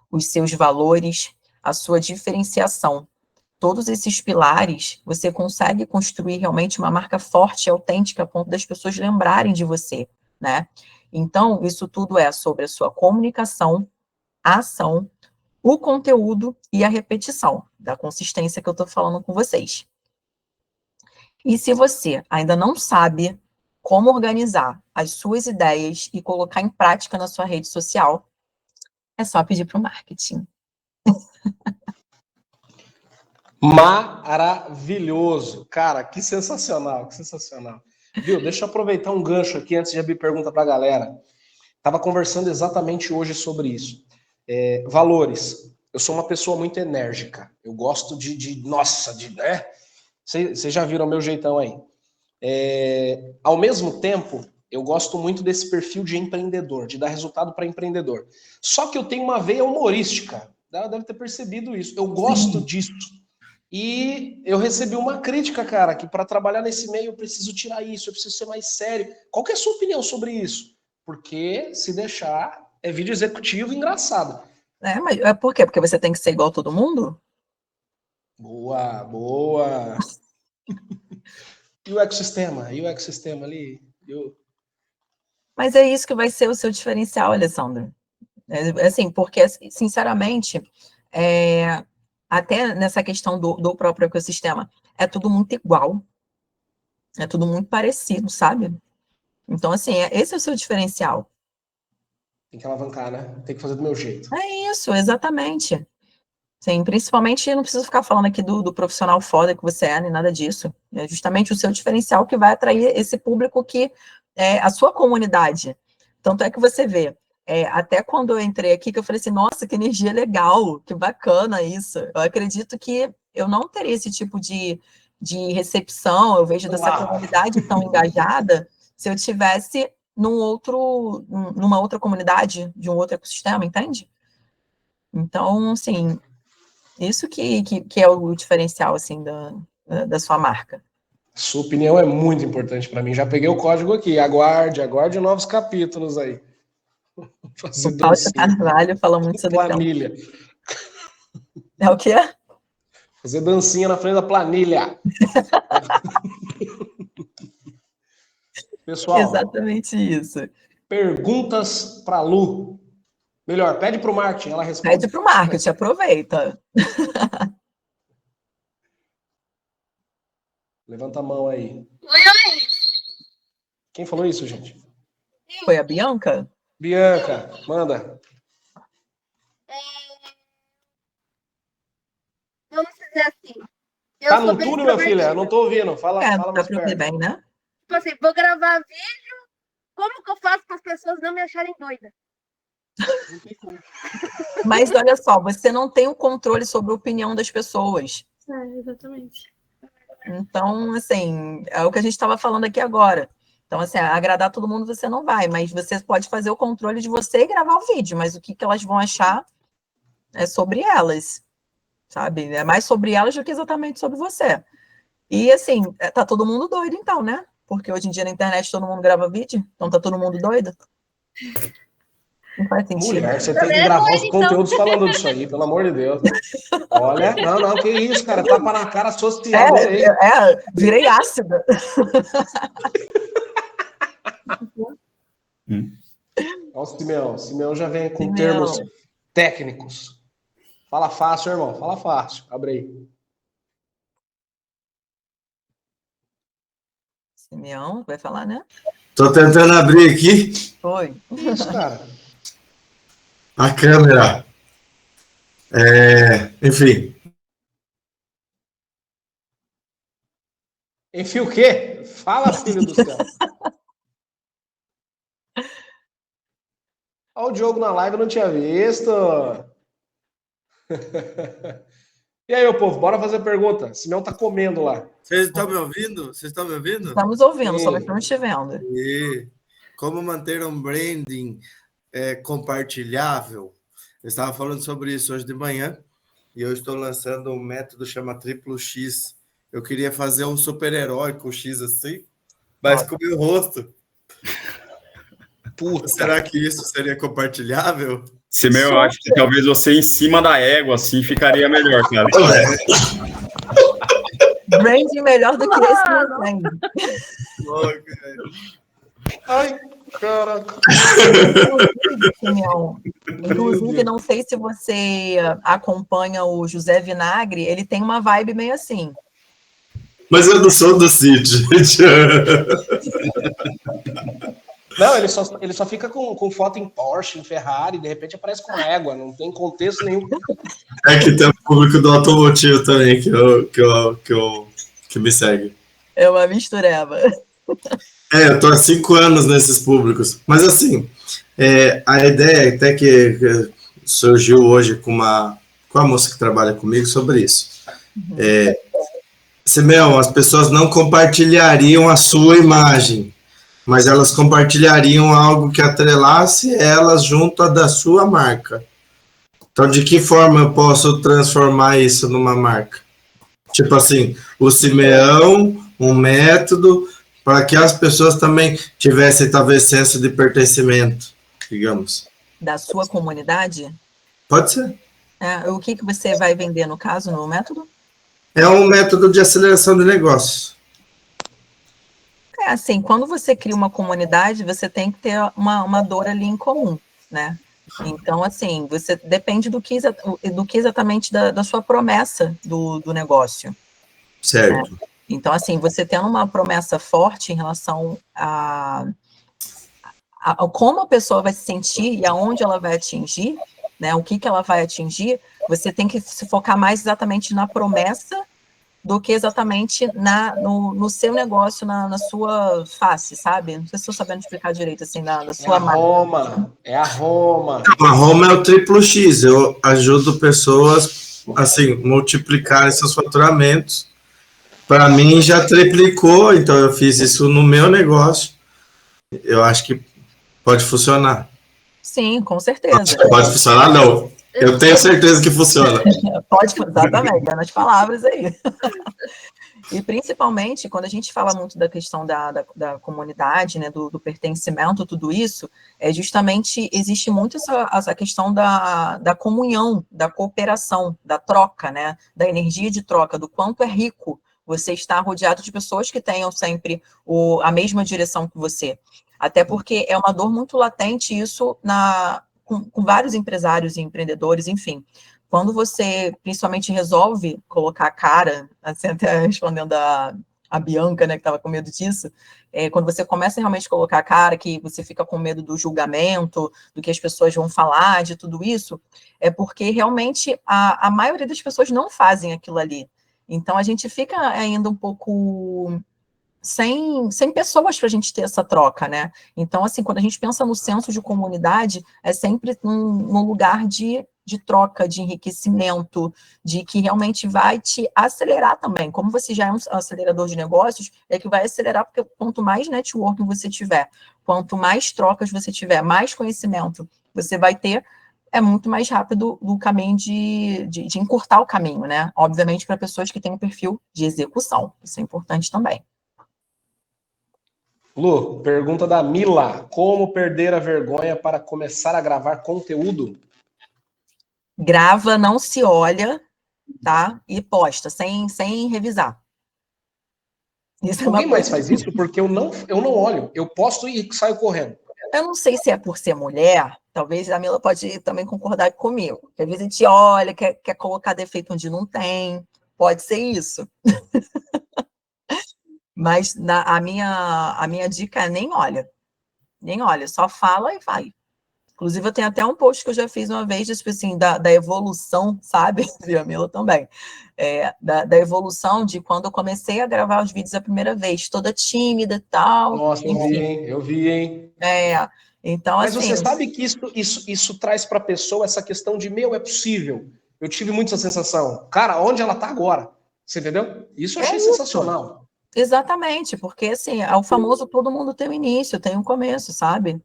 os seus valores, a sua diferenciação. Todos esses pilares, você consegue construir realmente uma marca forte e autêntica a ponto das pessoas lembrarem de você, né? Então, isso tudo é sobre a sua comunicação, a ação, o conteúdo e a repetição, da consistência que eu estou falando com vocês. E se você ainda não sabe como organizar as suas ideias e colocar em prática na sua rede social, é só pedir para o marketing. Maravilhoso. Cara, que sensacional, que sensacional. Viu, deixa eu aproveitar um gancho aqui antes de abrir pergunta para a galera. Estava conversando exatamente hoje sobre isso. Valores. Eu sou uma pessoa muito enérgica. Eu gosto né? Vocês já viram o meu jeitão aí. Ao mesmo tempo, eu gosto muito desse perfil de empreendedor, de dar resultado para empreendedor. Só que eu tenho uma veia humorística. Ela deve ter percebido isso. Eu gosto disso. E eu recebi uma crítica, cara, que para trabalhar nesse meio eu preciso tirar isso, eu preciso ser mais sério. Qual que é a sua opinião sobre isso? Porque se deixar, é vídeo executivo engraçado. Mas por quê? Porque você tem que ser igual a todo mundo? Boa, boa. E o ecossistema? Ali? Mas é isso que vai ser o seu diferencial, Alessandro. Assim, porque, sinceramente, até nessa questão do próprio ecossistema, é tudo muito igual. É tudo muito parecido, sabe? Então, assim, esse é o seu diferencial. Tem que alavancar, né? Tem que fazer do meu jeito. É isso, exatamente. Sim, principalmente, não preciso ficar falando aqui do profissional foda que você é, nem nada disso. É justamente o seu diferencial que vai atrair esse público que é a sua comunidade. Tanto é que você vê, até quando eu entrei aqui, que eu falei assim, nossa, que energia legal, que bacana isso. Eu acredito que eu não teria esse tipo de recepção, eu vejo dessa comunidade tão engajada, se eu tivesse numa outra comunidade, de um outro ecossistema, entende? Então, assim, isso que é o diferencial, assim, da sua marca. Sua opinião é muito importante para mim. Já peguei o código aqui. Aguarde novos capítulos aí. O Cláudio Carvalho fala muito sobre planilha. É o quê? Fazer dancinha na frente da planilha. Pessoal. Exatamente isso. Perguntas para Lu. Melhor, pede para o marketing, ela responde. Pede para o marketing, aproveita. Levanta a mão aí. Oi. Quem falou isso, gente? Foi a Bianca? Bianca, manda. Vamos fazer assim. Tá no túnel, minha filha? Eu não tô ouvindo. Fala dá mais para ouvir bem, né? Tipo assim, vou gravar vídeo. Como que eu faço para as pessoas não me acharem doida? Mas olha só, você não tem o controle sobre a opinião das pessoas. Exatamente. Então, assim, é o que a gente estava falando aqui agora. Então, assim, agradar todo mundo você não vai, mas você pode fazer o controle de você e gravar o vídeo, mas o que elas vão achar é sobre elas, sabe? É mais sobre elas do que exatamente sobre você. E, assim, tá todo mundo doido, então, né? Porque hoje em dia na internet todo mundo grava vídeo, então tá todo mundo doido. Não faz sentido. Mulher, você tem que gravar os conteúdos falando disso aí, pelo amor de Deus. Olha, não, que isso, cara, tapa na cara social. Virei ácida. Olha o Simeão. Simeão já vem com termos técnicos. Fala fácil, irmão, fala fácil. Abre aí. Simeão, vai falar, né? Tô tentando abrir aqui. Foi. Que isso, cara? A câmera. Enfim, Enfim, o quê? Fala, filho do céu. Olha o Diogo na live, eu não tinha visto. E aí, meu povo, bora fazer pergunta. Simeão tá comendo lá. vocês estão me ouvindo? Vocês estão me ouvindo? Estamos ouvindo, só Sim. estamos te vendo. E como manter um branding compartilhável? Eu estava falando sobre isso hoje de manhã e eu estou lançando um método chamado Triplo X. Eu queria fazer um super-herói com X assim, mas com o meu rosto. Puta. Será que isso seria compartilhável? Simeão, eu acho que talvez você em cima da égua, assim, ficaria melhor, cara. Branding melhor do que esse não tem. Ai, caraca. Inclusive, não sei se você acompanha o José Vinagre, ele tem uma vibe meio assim. Mas eu não sou do Cid, gente. Não, ele só fica com foto em Porsche, em Ferrari, de repente aparece com égua, não tem contexto nenhum. É que tem o público do automotivo também que me segue. É uma mistureba. Eu tô há 5 anos nesses públicos. Mas assim, a ideia até que surgiu hoje com a moça que trabalha comigo sobre isso. Simeão, as pessoas não compartilhariam a sua imagem, mas elas compartilhariam algo que atrelasse elas junto à da sua marca. Então, de que forma eu posso transformar isso numa marca? Tipo assim, o Simeão, um método para que as pessoas também tivessem, talvez, senso de pertencimento, digamos. Da sua comunidade? Pode ser. O que você vai vender, no caso, no método? É um método de aceleração de negócios. Assim, quando você cria uma comunidade, você tem que ter uma dor ali em comum, né? Então, assim, você depende do que exatamente da sua promessa do negócio. Certo. Né? Então, assim, você tendo uma promessa forte em relação a como a pessoa vai se sentir e aonde ela vai atingir, né? O que ela vai atingir, você tem que se focar mais exatamente na promessa do que exatamente no seu negócio, na sua face, sabe? Não sei se estou sabendo explicar direito, assim, na sua marca. É a Roma. A Roma é o Triplo X. Eu ajudo pessoas, assim, multiplicarem seus faturamentos. Para mim, já triplicou, então eu fiz isso no meu negócio. Eu acho que pode funcionar. Sim, com certeza. Pode funcionar, não. Eu tenho certeza que funciona. Pode, exatamente, é nas palavras aí. E principalmente, quando a gente fala muito da questão da comunidade, né, do pertencimento, tudo isso, justamente existe muito essa questão da comunhão, da cooperação, da troca, né, da energia de troca, do quanto é rico você estar rodeado de pessoas que tenham sempre a mesma direção que você. Até porque é uma dor muito latente isso com vários empresários e empreendedores, enfim. Quando você, principalmente, resolve colocar a cara, assim, até respondendo a Bianca, né, que estava com medo disso, quando você começa a realmente colocar a cara, que você fica com medo do julgamento, do que as pessoas vão falar, de tudo isso, é porque realmente a maioria das pessoas não fazem aquilo ali. Então, a gente fica ainda um pouco sem pessoas para a gente ter essa troca, né? Então, assim, quando a gente pensa no senso de comunidade, é sempre num lugar de troca, de enriquecimento, de que realmente vai te acelerar também. Como você já é um acelerador de negócios, é que vai acelerar, porque quanto mais networking você tiver, quanto mais trocas você tiver, mais conhecimento você vai ter, é muito mais rápido o caminho de encurtar o caminho, né? Obviamente, para pessoas que têm um perfil de execução. Isso é importante também. Lu, pergunta da Mila. Como perder a vergonha para começar a gravar conteúdo? Grava, não se olha, tá? E posta, sem revisar. Isso Alguém mais faz isso? Porque eu não olho. Eu posto e saio correndo. Eu não sei se é por ser mulher, talvez a Mila pode também concordar comigo. Às vezes a gente olha, quer colocar defeito onde não tem. Pode ser isso. Mas a minha dica é nem olha, só fala e vai. Inclusive, eu tenho até um post que eu já fiz uma vez, tipo assim, da evolução, sabe? E a Mila também. Da evolução de quando eu comecei a gravar os vídeos a primeira vez, toda tímida e tal. Nossa, Enfim. eu vi, hein? Então, Mas assim. você sabe que isso traz para a pessoa essa questão de, é possível. Eu tive muito essa sensação. Cara, onde ela tá agora? Você entendeu? Isso eu achei sensacional. Exatamente, porque assim, é o famoso todo mundo tem um início, tem um começo, sabe?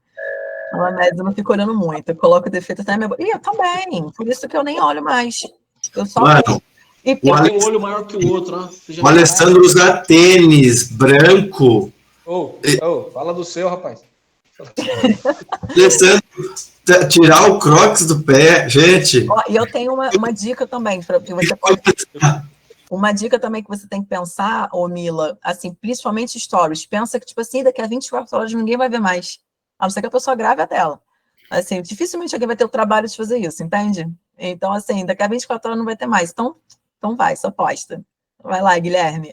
A Anésia não fica olhando muito, eu coloco o defeito até na minha. E eu também, por isso que eu nem olho mais. Eu só. Mano, E tem um olho maior que o outro, né? O Alessandro usa tênis branco. Fala do seu, rapaz. Alessandro, tirar o Crocs do pé, gente. E eu tenho uma dica também, que você pode. Uma dica também que você tem que pensar, ô Mila, assim, principalmente stories, pensa que, tipo assim, daqui a 24 horas ninguém vai ver mais. A não ser que a pessoa grave a tela. Assim, dificilmente alguém vai ter o trabalho de fazer isso, entende? Então, assim, daqui a 24 horas não vai ter mais. Então vai, só posta. Vai lá, Guilherme.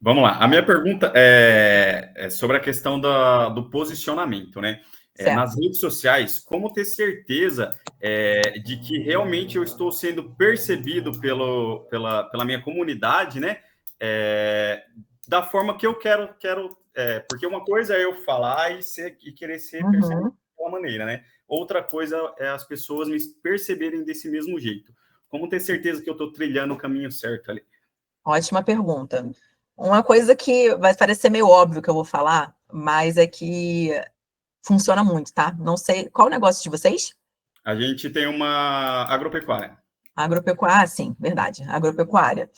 Vamos lá. A minha pergunta é sobre a questão do posicionamento, né? Nas redes sociais, como ter certeza de que realmente eu estou sendo percebido pela minha comunidade, né? Da forma que eu quero porque uma coisa é eu falar e querer ser percebido daquela maneira, né? Outra coisa é as pessoas me perceberem desse mesmo jeito. Como ter certeza que eu estou trilhando o caminho certo ali? Ótima pergunta. Uma coisa que vai parecer meio óbvio que eu vou falar, mas é que funciona muito, tá? Não sei, qual o negócio de vocês? A gente tem uma agropecuária. Agropecuária, sim, verdade, agropecuária.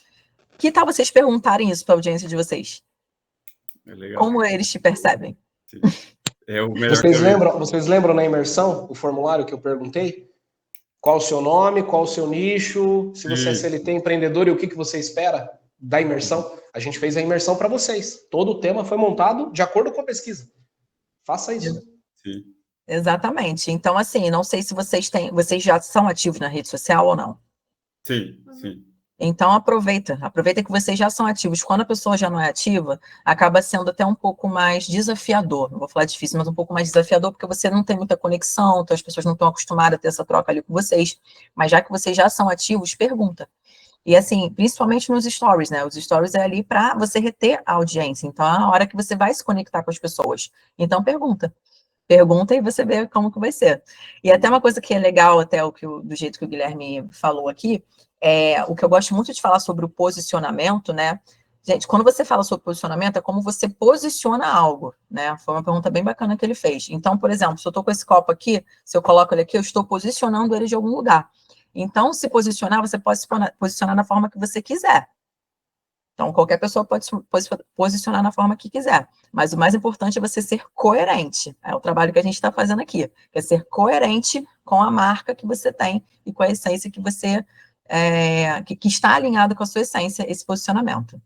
Que tal vocês perguntarem isso para a audiência de vocês? Legal. Como eles te percebem? Sim. É o melhor vocês lembram na imersão, o formulário que eu perguntei? Qual o seu nome, qual o seu nicho, se você é CLT empreendedor e o que você espera da imersão? A gente fez a imersão para vocês. Todo o tema foi montado de acordo com a pesquisa. Faça isso. Sim. Exatamente. Então, assim, não sei se vocês já são ativos na rede social ou não. Sim. Então, aproveita que vocês já são ativos. Quando a pessoa já não é ativa, acaba sendo até um pouco mais desafiador. Não vou falar difícil, mas um pouco mais desafiador, porque você não tem muita conexão, então as pessoas não estão acostumadas a ter essa troca ali com vocês. Mas já que vocês já são ativos, pergunta. E assim, principalmente nos stories, né? Os stories é ali para você reter a audiência. Então, é a hora que você vai se conectar com as pessoas. Então, pergunta e você vê como que vai ser. E até uma coisa que é legal, até do jeito que o Guilherme falou aqui, o que eu gosto muito de falar sobre o posicionamento, né? Gente, quando você fala sobre posicionamento, é como você posiciona algo, né? Foi uma pergunta bem bacana que ele fez. Então, por exemplo, se eu estou com esse copo aqui, se eu coloco ele aqui, eu estou posicionando ele de algum lugar. Então, se posicionar, você pode se posicionar na forma que você quiser. Então, qualquer pessoa pode se posicionar na forma que quiser. Mas o mais importante é você ser coerente. É o trabalho que a gente está fazendo aqui. É ser coerente com a marca que você tem e com a essência que você... que está alinhado com a sua essência, esse posicionamento.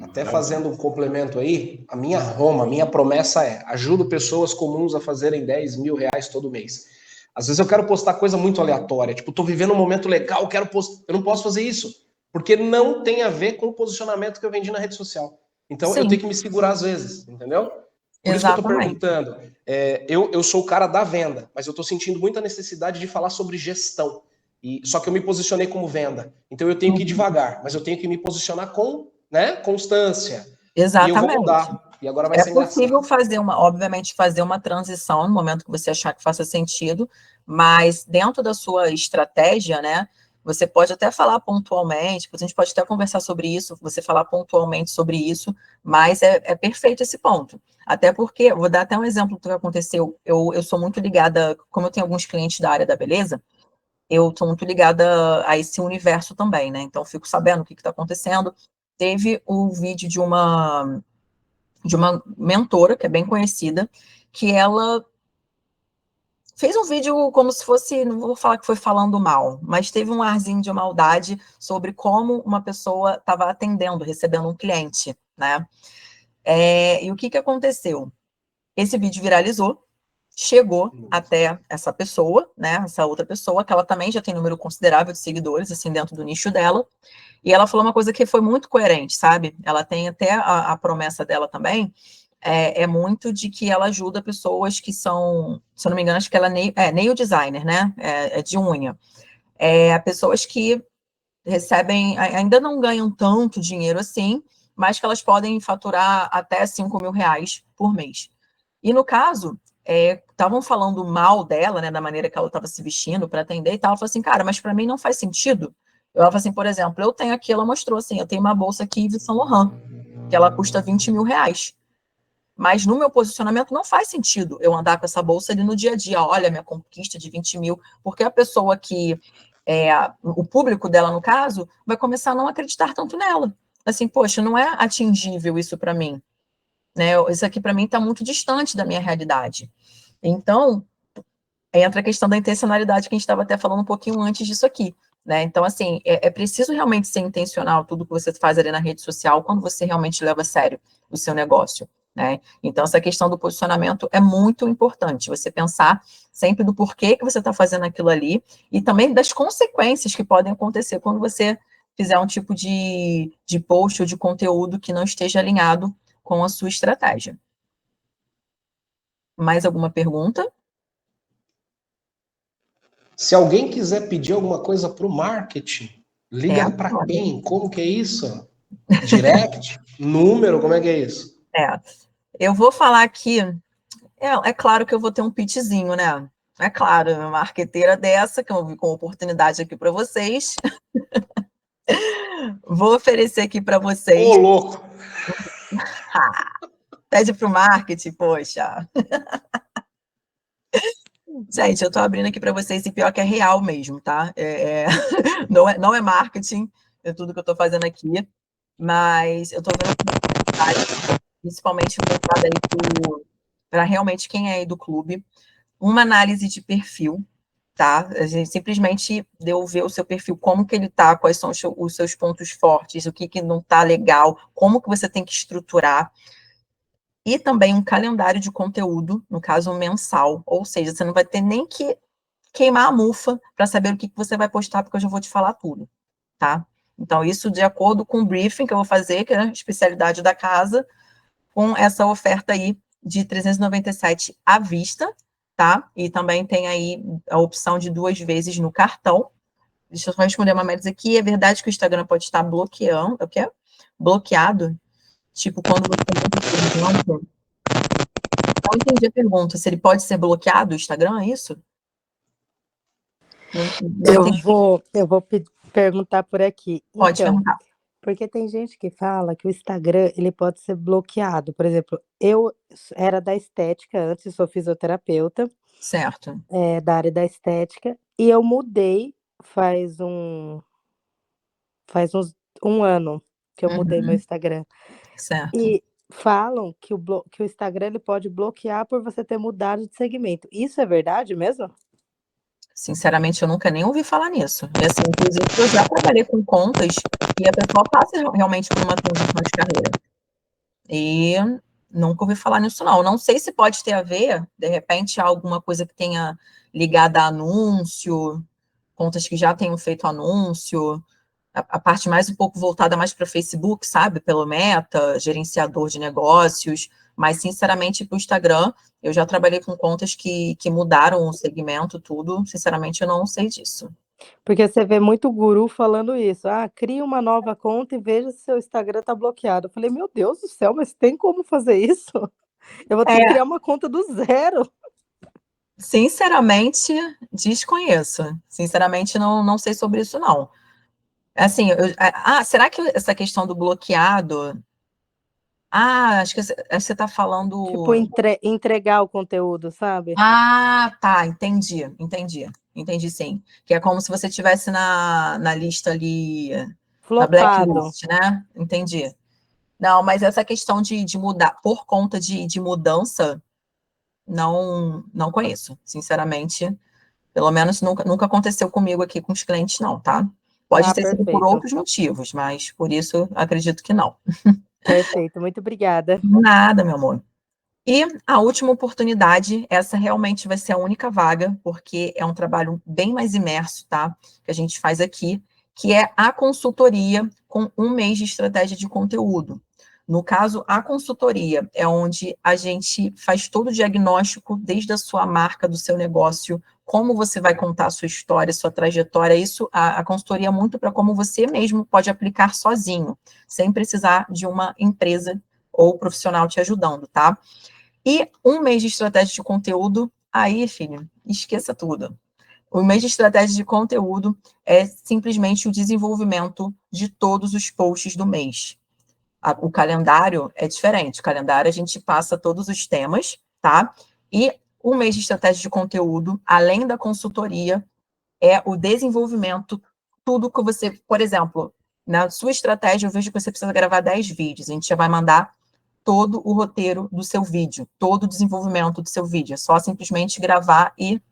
Até fazendo um complemento aí, a minha promessa ajudo pessoas comuns a fazerem 10 mil reais todo mês. Às vezes eu quero postar coisa muito aleatória, tipo, tô vivendo um momento legal, eu não posso fazer isso. Porque não tem a ver com o posicionamento que eu vendi na rede social. Então, eu tenho que me segurar às vezes, entendeu? Por isso que eu tô perguntando. Eu sou o cara da venda, mas eu tô sentindo muita necessidade de falar sobre gestão. Só que eu me posicionei como venda. Então, eu tenho que ir devagar, mas eu tenho que me posicionar com constância. Exatamente. E eu vou mudar. E agora vai ser possível obviamente, fazer uma transição no momento que você achar que faça sentido, mas dentro da sua estratégia, né? Você pode até falar pontualmente, a gente pode até conversar sobre isso, você falar pontualmente sobre isso, mas é perfeito esse ponto. Até porque, vou dar até um exemplo do que aconteceu, eu sou muito ligada, como eu tenho alguns clientes da área da beleza, eu estou muito ligada a esse universo também, né? Então, fico sabendo o que está acontecendo. Teve o vídeo de uma mentora, que é bem conhecida, que ela fez um vídeo como se fosse, não vou falar que foi falando mal, mas teve um arzinho de maldade sobre como uma pessoa estava atendendo, recebendo um cliente, né? E o que aconteceu? Esse vídeo viralizou, chegou até essa pessoa, né? Essa outra pessoa, que ela também já tem um número considerável de seguidores, assim, dentro do nicho dela, e ela falou uma coisa que foi muito coerente, sabe? Ela tem até a promessa dela também, é muito de que ela ajuda pessoas que são, se eu não me engano, acho que ela é nail designer, né? É de unha. Pessoas que recebem, ainda não ganham tanto dinheiro assim, mas que elas podem faturar até 5 mil reais por mês. E no caso, estavam falando mal dela, né, da maneira que ela estava se vestindo para atender e tal. Ela falou assim, cara, mas para mim não faz sentido. Ela falou assim, por exemplo, eu tenho aqui, ela mostrou assim, eu tenho uma bolsa aqui Yves Saint Laurent, que ela custa 20 mil reais. Mas no meu posicionamento não faz sentido eu andar com essa bolsa ali no dia a dia. Olha, minha conquista de 20 mil, porque a pessoa que, o público dela, no caso, vai começar a não acreditar tanto nela. Assim, poxa, não é atingível isso para mim. Né? Isso aqui para mim está muito distante da minha realidade. Então, entra a questão da intencionalidade que a gente estava até falando um pouquinho antes disso aqui. Né? Então, assim, é preciso realmente ser intencional tudo que você faz ali na rede social quando você realmente leva a sério o seu negócio. Né? Então, essa questão do posicionamento é muito importante. Você pensar sempre do porquê que você está fazendo aquilo ali e também das consequências que podem acontecer quando você fizer um tipo de post ou de conteúdo que não esteja alinhado com a sua estratégia. Mais alguma pergunta? Se alguém quiser pedir alguma coisa para o marketing, liga para Pode. quem? Como que é isso? Direct? Número? Como é que é isso? Eu vou falar aqui, é claro que eu vou ter um pitchzinho, né? É claro, uma marqueteira dessa, que eu vi com oportunidade aqui para vocês. Vou oferecer aqui para vocês. Ô, louco! Pede para o marketing, poxa. Gente, eu estou abrindo aqui para vocês e pior que é real mesmo, tá? Não é marketing, é tudo que eu estou fazendo aqui, mas eu estou vendo principalmente voltada aí para realmente quem é aí do clube, uma análise de perfil, tá? A gente simplesmente deu ver o seu perfil, como que ele tá, quais são os seus pontos fortes, o que não tá legal, como que você tem que estruturar, e também um calendário de conteúdo, no caso mensal, ou seja, você não vai ter nem que queimar a mufa para saber o que você vai postar, porque eu já vou te falar tudo, tá? Então, isso de acordo com o briefing que eu vou fazer, que é a especialidade da casa, com essa oferta aí de 397 à vista, tá? E também tem aí a opção de 2 vezes no cartão. Deixa eu só responder uma média aqui. É verdade que o Instagram pode estar bloqueando, o quê? Bloqueado? Tipo, quando você... Não entendi a pergunta. Se ele pode ser bloqueado, o Instagram, é isso? Eu vou perguntar por aqui. Pode Então, perguntar. porque tem gente que fala que o Instagram ele pode ser bloqueado. Por exemplo, eu era da estética antes, sou fisioterapeuta, Certo. da área da estética, e eu mudei faz uns um ano que eu mudei meu Instagram. Certo. E falam que o Instagram ele pode bloquear por você ter mudado de segmento. Isso é verdade mesmo? Sinceramente, eu nunca nem ouvi falar nisso. E assim, inclusive, eu já trabalhei com contas e a pessoa passa realmente por uma transição de carreira. E nunca ouvi falar nisso, não. Não sei se pode ter a ver, de repente, alguma coisa que tenha ligada a anúncio, contas que já tenham feito anúncio, a parte mais um pouco voltada mais para Facebook, sabe? Pelo Meta, gerenciador de negócios, mas, sinceramente, para o Instagram, eu já trabalhei com contas que mudaram o segmento, tudo. Sinceramente, eu não sei disso. Porque você vê muito guru falando isso. Ah, cria uma nova conta e veja se seu Instagram tá bloqueado. Eu falei, meu Deus do céu, mas tem como fazer isso? Eu vou ter que criar uma conta do zero. Sinceramente, desconheço. Sinceramente, não sei sobre isso, não. Assim, será que essa questão do bloqueado... acho que você está falando... Tipo, entregar o conteúdo, sabe? Tá, entendi sim. Que é como se você estivesse na lista ali, na Flopado. blacklist, né? Entendi. Não, mas essa questão de mudar, por conta de mudança, não conheço, sinceramente. Pelo menos nunca aconteceu comigo aqui com os clientes, não, tá? Pode ter sido por outros motivos, mas por isso acredito que não. Perfeito, muito obrigada. Nada, meu amor. E a última oportunidade, essa realmente vai ser a única vaga, porque é um trabalho bem mais imerso, tá? Que a gente faz aqui, que é a consultoria com 1 mês de estratégia de conteúdo. No caso, a consultoria é onde a gente faz todo o diagnóstico, desde a sua marca, do seu negócio, como você vai contar a sua história, sua trajetória. Isso, a consultoria é muito para como você mesmo pode aplicar sozinho, sem precisar de uma empresa ou profissional te ajudando, tá? E um mês de estratégia de conteúdo, aí, filho, esqueça tudo. O mês de estratégia de conteúdo é simplesmente o desenvolvimento de todos os posts do mês. O calendário é diferente. O calendário a gente passa todos os temas, tá? E o mês de estratégia de conteúdo, além da consultoria, é o desenvolvimento, tudo que você, por exemplo, na sua estratégia, eu vejo que você precisa gravar 10 vídeos. A gente já vai mandar todo o roteiro do seu vídeo, todo o desenvolvimento do seu vídeo. É só simplesmente gravar e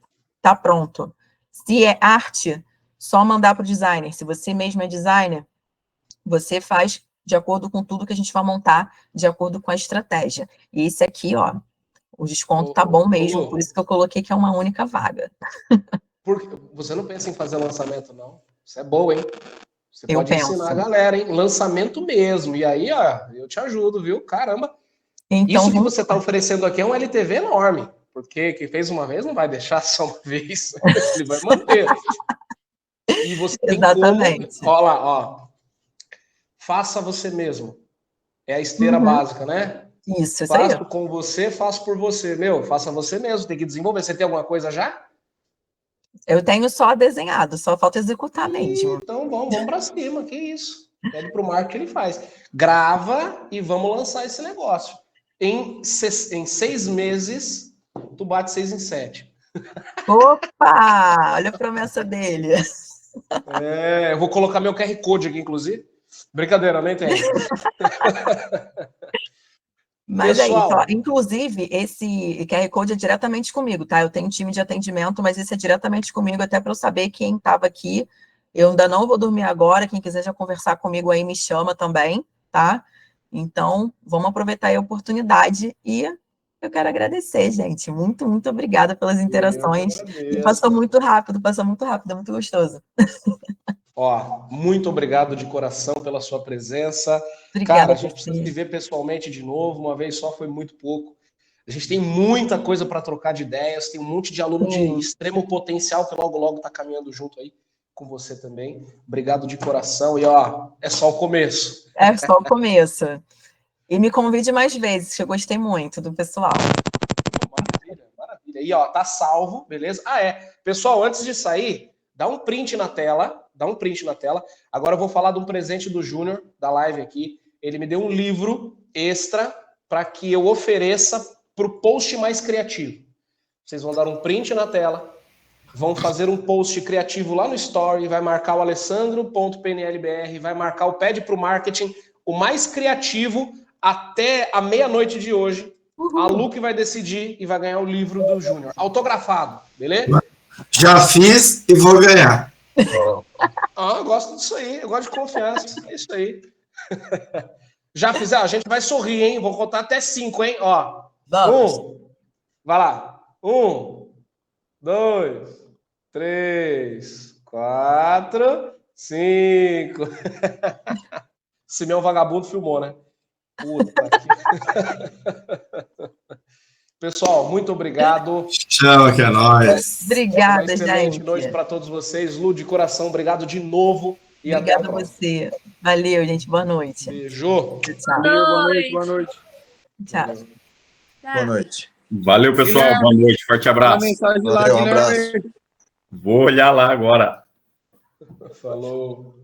tá pronto. Se é arte, só mandar para o designer. Se você mesmo é designer, você faz de acordo com tudo que a gente vai montar, de acordo com a estratégia. E esse aqui, ó, o desconto tá bom mesmo, por isso que eu coloquei que é uma única vaga. Porque você não pensa em fazer lançamento, não? Isso é bom, hein? Você Eu pode penso. ensinar a galera, hein? Lançamento mesmo. E aí, ó, eu te ajudo, viu? Caramba. Então, Isso que você está oferecendo aqui é um LTV enorme. Porque quem fez uma vez não vai deixar só uma vez. Ele vai manter. E você tem exatamente. como... Ó lá, ó. Faça você mesmo. É a esteira básica, né? Isso aí. Faço com você, faço por você. Meu, faça você mesmo, tem que desenvolver. Você tem alguma coisa já? Eu tenho só desenhado, só falta executar mesmo. Então vamos para cima, que isso. Pede para o Marco que ele faz. Grava e vamos lançar esse negócio. Em 6 meses, tu bate 6 em 7. Opa! Olha a promessa dele. Eu vou colocar meu QR Code aqui, inclusive. Brincadeira, nem tem. Mas Pessoal, é isso, ó. Inclusive, esse QR Code é diretamente comigo, tá? Eu tenho um time de atendimento, mas esse é diretamente comigo, até para eu saber quem estava aqui. Eu ainda não vou dormir agora, quem quiser já conversar comigo aí, me chama também, tá? Então, vamos aproveitar aí a oportunidade e eu quero agradecer, gente. Muito, muito obrigada pelas interações. E passou muito rápido, é muito gostoso. ó, muito obrigado de coração pela sua presença. Obrigada Cara, a por gente precisa se você. ver pessoalmente de novo. Uma vez só foi muito pouco. A gente tem muita coisa para trocar de ideias, tem um monte de aluno de Sim. extremo potencial que logo, logo está caminhando junto aí com você também. Obrigado de coração. E ó, é só o começo. É só o começo. E me convide mais vezes, que eu gostei muito do pessoal. Maravilha, maravilha. E ó, tá salvo, beleza? Pessoal, antes de sair, dá um print na tela, Agora eu vou falar de um presente do Júnior, da live aqui. Ele me deu um livro extra para que eu ofereça para o post mais criativo. Vocês vão dar um print na tela, vão fazer um post criativo lá no Story, vai marcar o alessandro.pnlbr, vai marcar o Pede pro Marketing, o mais criativo até a meia-noite de hoje. Uhul. A Lu que vai decidir e vai ganhar o livro do Júnior, autografado, beleza? Já fiz e vou ganhar. Eu gosto disso aí, eu gosto de confiança, é isso aí. Já fiz, a gente vai sorrir, hein? Vou contar até 5, hein? Ó, Vamos. Vai lá. 1, 2, 3, 4, 5. Simeão Vagabundo filmou, né? Puta que... Pessoal, muito obrigado. Chama que é nóis. Obrigada, Uma excelente gente. noite para todos vocês. Lu, de coração, obrigado de novo. E Obrigada até a a próxima. você. Valeu, gente. Boa noite. Beijo. Tchau. Boa noite. Tchau. Boa noite. Valeu, pessoal. Guilherme, Boa noite. Forte Manda abraço. mensagem lá, Valeu, um Guilherme. abraço. Vou olhar lá agora. Falou.